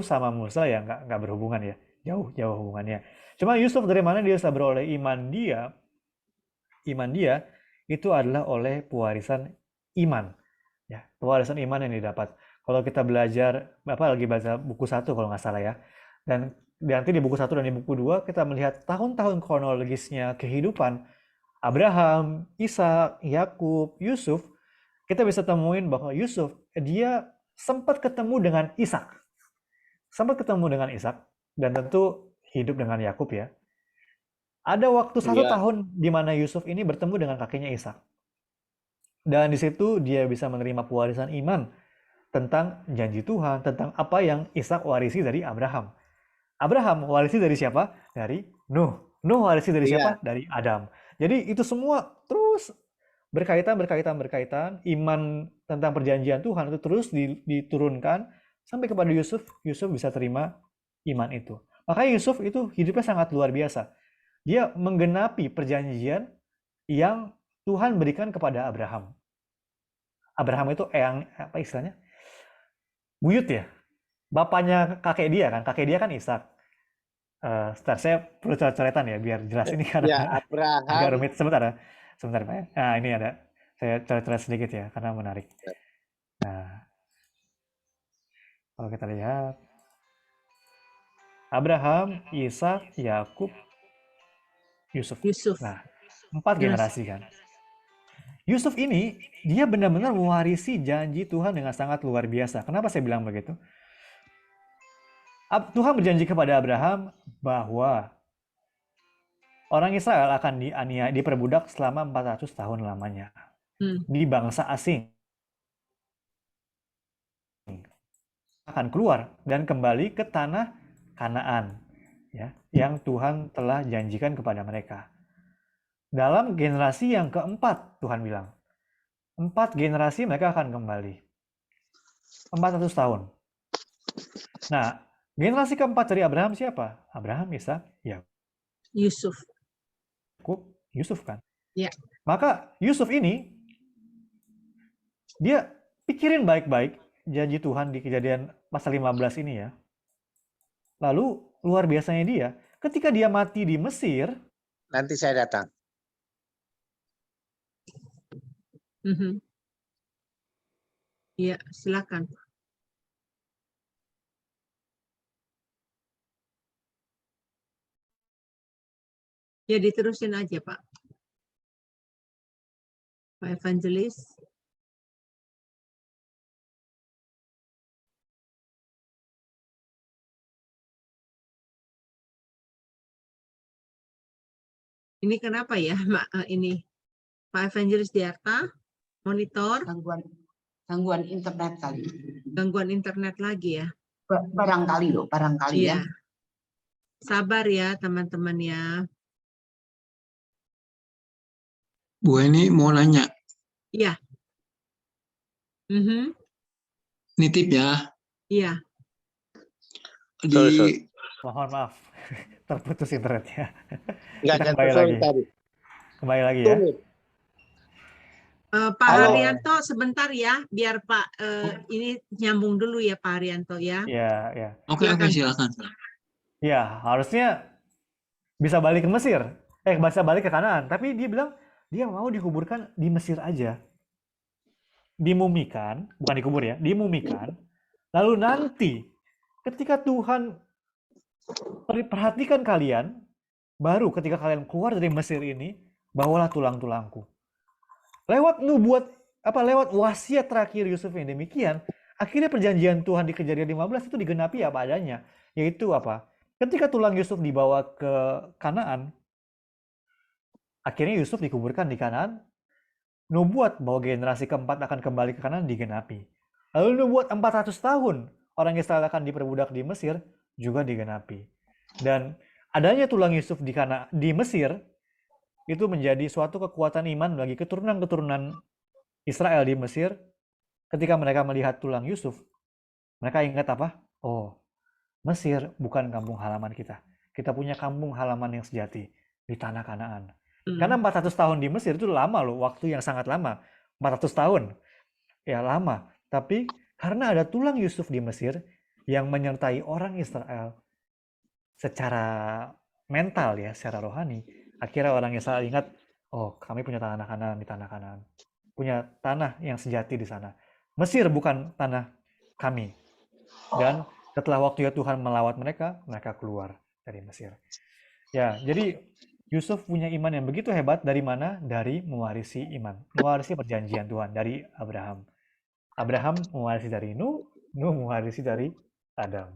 sama Musa ya nggak berhubungan ya, jauh hubungannya. Cuma Yusuf dari mana dia bisa beroleh iman dia itu adalah oleh pewarisan iman. Ya, pewarisan iman yang didapat. Kalau kita belajar, lagi baca buku 1 kalau nggak salah ya, dan nanti di buku 1 dan di buku 2 kita melihat tahun-tahun kronologisnya kehidupan Abraham, Ishak, Yakub, Yusuf, kita bisa temuin bahwa Yusuf, dia sempat ketemu dengan Ishak. Sempat ketemu dengan Ishak, dan tentu hidup dengan Yakub ya. Ada waktu 1 tahun di mana Yusuf ini bertemu dengan kakeknya Ishak. Dan di situ dia bisa menerima pewarisan iman tentang janji Tuhan, tentang apa yang Ishak warisi dari Abraham. Abraham warisi dari siapa? Dari Nuh. Nuh warisi dari Iya. siapa? Dari Adam. Jadi itu semua terus berkaitan. Iman tentang perjanjian Tuhan itu terus diturunkan sampai kepada Yusuf. Yusuf bisa terima iman itu. Makanya Yusuf itu hidupnya sangat luar biasa. Dia menggenapi perjanjian yang Tuhan berikan kepada Abraham. Abraham itu apa istilahnya? Buyut ya. Bapaknya kakek dia kan Ishak. Sebentar, saya perlu coret-coretan ya biar jelas ini Ya, karena agak Abraham. rumit. Sebentar Pak ya. Nah, ini ada. Saya coret-coret sedikit ya karena menarik. Nah, kalau kita lihat Abraham, Ishak, Yakub, Yusuf. Yusuf. Nah, 4 Yes. generasi kan. Yusuf ini dia benar-benar mewarisi janji Tuhan dengan sangat luar biasa. Kenapa saya bilang begitu? Tuhan berjanji kepada Abraham bahwa orang Israel akan diperbudak selama 400 tahun lamanya di bangsa asing. Akan keluar dan kembali ke tanah Kanaan ya, yang Tuhan telah janjikan kepada mereka. Dalam generasi yang keempat, Tuhan bilang, 4 generasi mereka akan kembali. 400 tahun. Nah, generasi keempat dari Abraham siapa? Abraham, Ishak, Yusuf. Yakub, Yusuf kan? Ya. Maka Yusuf ini, dia pikirin baik-baik janji Tuhan di Kejadian pasal 15 ini ya. Lalu luar biasanya dia, ketika dia mati di Mesir, Nanti saya datang. Ya, silakan. Ya, diterusin aja, Pak. Pak Evangelis. Ini kenapa ya, ini Pak Evangelis Diarta, monitor. Gangguan internet kali. Gangguan internet lagi ya. Barangkali Iya. ya. Sabar ya teman-teman ya. Bu Eni mau nanya. Iya. Nitip ya. Iya. Di mohon maaf, terputus internetnya. Nggak Kita nyatu, kembali sorry lagi. tadi. Kembali lagi ya. Tunggu. Pak Halo. Haryanto sebentar ya, biar Pak ini nyambung dulu ya Pak Haryanto ya. Ya, ya. Oke, Silakan. silakan. Ya, harusnya bisa balik ke Mesir. Bisa balik ke Kanaan. Tapi dia bilang, dia mau dikuburkan di Mesir aja. Dimumikan, bukan dikubur ya, dimumikan. Lalu nanti, ketika Tuhan perhatikan kalian, baru ketika kalian keluar dari Mesir ini, bawalah tulang-tulangku. Lewat wasiat terakhir Yusuf yang demikian, akhirnya perjanjian Tuhan di Kejadian 15 itu digenapi apa adanya. Yaitu apa? Ketika tulang Yusuf dibawa ke Kanaan, akhirnya Yusuf dikuburkan di Kanaan. Nubuat bahwa generasi keempat akan kembali ke Kanaan digenapi. Lalu nubuat 400 tahun orang Israel akan diperbudak di Mesir juga digenapi. Dan adanya tulang Yusuf di Mesir itu menjadi suatu kekuatan iman bagi keturunan-keturunan Israel di Mesir. Ketika mereka melihat tulang Yusuf, mereka ingat apa? Oh, Mesir bukan kampung halaman kita. Kita punya kampung halaman yang sejati di tanah Kanaan. Karena 400 tahun di Mesir itu lama loh, waktu yang sangat lama. 400 tahun, ya lama. Tapi karena ada tulang Yusuf di Mesir yang menyertai orang Israel secara mental ya, secara rohani, akhirnya orang Israel ingat, oh kami punya tanah Kanaan di tanah Kanaan. Punya tanah yang sejati di sana. Mesir bukan tanah kami. Dan setelah waktu Tuhan melawat mereka, mereka keluar dari Mesir. Ya, jadi Yusuf punya iman yang begitu hebat. Dari mana? Dari mewarisi iman. Mewarisi perjanjian Tuhan dari Abraham. Abraham mewarisi dari Nuh. Nuh mewarisi dari Adam.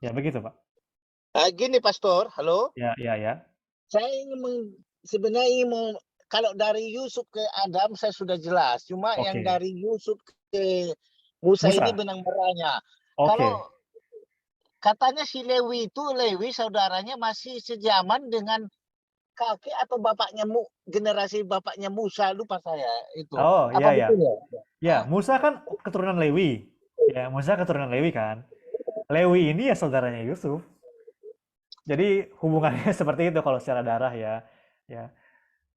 Ya, begitu Pak. Gini Pastor, halo. Ya. Saya sebenarnya kalau dari Yusuf ke Adam saya sudah jelas. Cuma yang dari Yusuf ke Musa ini benang merahnya. Kalau katanya si Lewi saudaranya masih sejaman dengan kakek atau generasi bapaknya Musa, lupa saya itu. Oh, apa iya. betul ya? Ya, Musa kan keturunan Lewi. Ya, Musa keturunan Lewi kan. Lewi ini ya saudaranya Yusuf. Jadi hubungannya seperti itu kalau secara darah ya. Ya.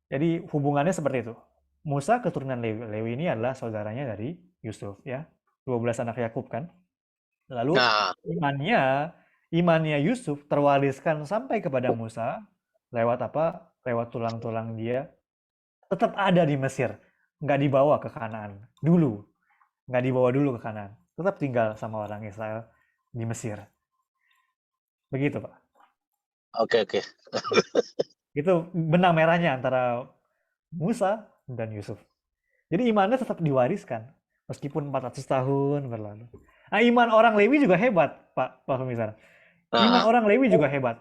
Jadi hubungannya seperti itu. Musa keturunan Lewi. Lewi ini adalah saudaranya dari Yusuf ya. 12 anak Yakub kan. Lalu imannya Yusuf terwariskan sampai kepada Musa lewat apa? Lewat tulang-tulang dia tetap ada di Mesir, nggak dibawa ke Kanaan dulu, nggak dibawa dulu ke Kanaan, tetap tinggal sama orang Israel di Mesir. Begitu Pak. Oke. Itu benang merahnya antara Musa dan Yusuf. Jadi imannya tetap diwariskan meskipun 400 tahun berlalu. Nah, iman orang Lewi juga hebat, Pak Pemirsa. Iman orang Lewi juga hebat.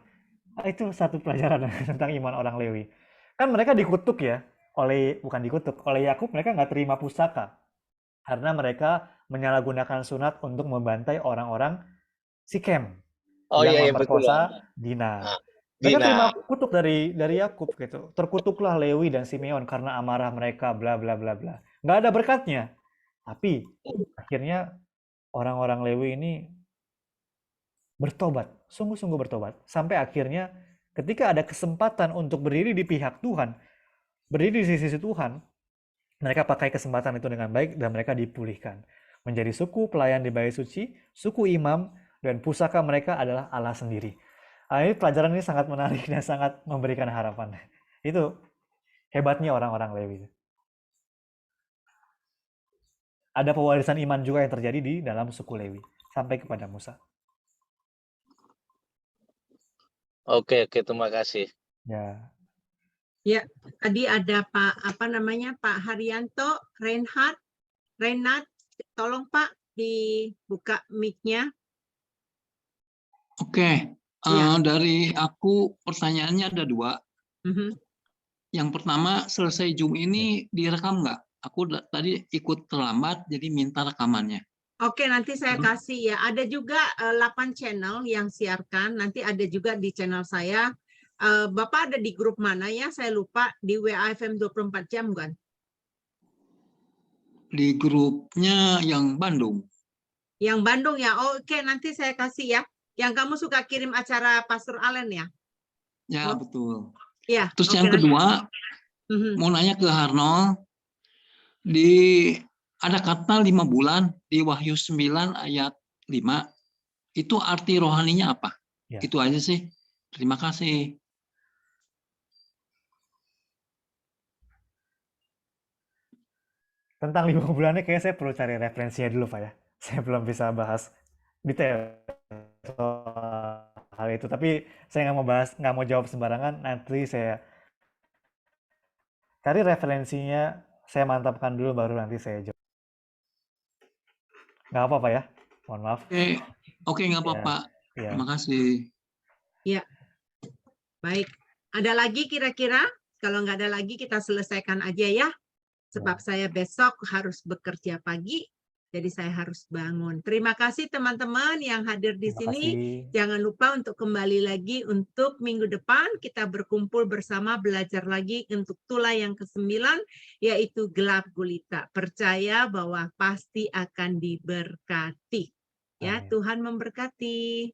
Itu satu pelajaran tentang iman orang Lewi. Kan mereka dikutuk ya, oleh Yakub, mereka nggak terima pusaka. Karena mereka menyalahgunakan sunat untuk membantai orang-orang Sikem yang memperkosa Dina. Mereka terima kutuk dari Yakub gitu. Terkutuklah Lewi dan Simeon karena amarah mereka, bla bla bla bla. Nggak ada berkatnya. Tapi akhirnya orang-orang Lewi ini bertobat, sungguh-sungguh bertobat. Sampai akhirnya ketika ada kesempatan untuk berdiri di pihak Tuhan, berdiri di sisi Tuhan, mereka pakai kesempatan itu dengan baik dan mereka dipulihkan. Menjadi suku pelayan di Bait Suci, suku imam, dan pusaka mereka adalah Allah sendiri. Nah, ini pelajaran ini sangat menarik dan sangat memberikan harapan. Itu hebatnya orang-orang Lewi. Ada pewarisan iman juga yang terjadi di dalam suku Lewi sampai kepada Musa. Oke, terima kasih. Ya, tadi ada Pak Haryanto, Reinhard, tolong Pak dibuka mic-nya. Oke, dari aku pertanyaannya ada 2. Yang pertama, selesai Zoom ini direkam nggak? Aku tadi ikut terlambat, jadi minta rekamannya. Oke, nanti saya kasih ya. Ada juga 8 channel yang siarkan. Nanti ada juga di channel saya. Bapak ada di grup mana ya? Saya lupa. Di WAFM 24 jam kan? Di grupnya yang Bandung. Yang Bandung ya? Oke, nanti saya kasih ya. Yang kamu suka kirim acara Pastor Allen ya? Ya, Oh, betul. ya, Terus oke. yang kedua, Mhm. mau nanya ke Harno, ada kata 5 bulan di Wahyu 9 ayat 5, itu arti rohaninya apa? Ya. Itu aja sih. Terima kasih. Tentang 5 bulannya kayaknya saya perlu cari referensinya dulu, Pak ya. Saya belum bisa bahas detail soal hal itu. Tapi saya nggak mau jawab sembarangan. Nanti saya cari referensinya, saya mantapkan dulu, baru nanti saya jawab. Nggak apa-apa ya? Mohon maaf. Oke, nggak Ya, apa-apa. ya. Terima kasih. Ya, baik. Ada lagi kira-kira? Kalau nggak ada lagi, kita selesaikan aja ya. Sebab saya besok harus bekerja pagi, jadi saya harus bangun. Terima kasih teman-teman yang hadir di Terima sini. kasih. Jangan lupa untuk kembali lagi untuk minggu depan kita berkumpul bersama belajar lagi untuk tulai yang ke-9, yaitu gelap gulita. Percaya bahwa pasti akan diberkati. Ya, Amin. Tuhan memberkati.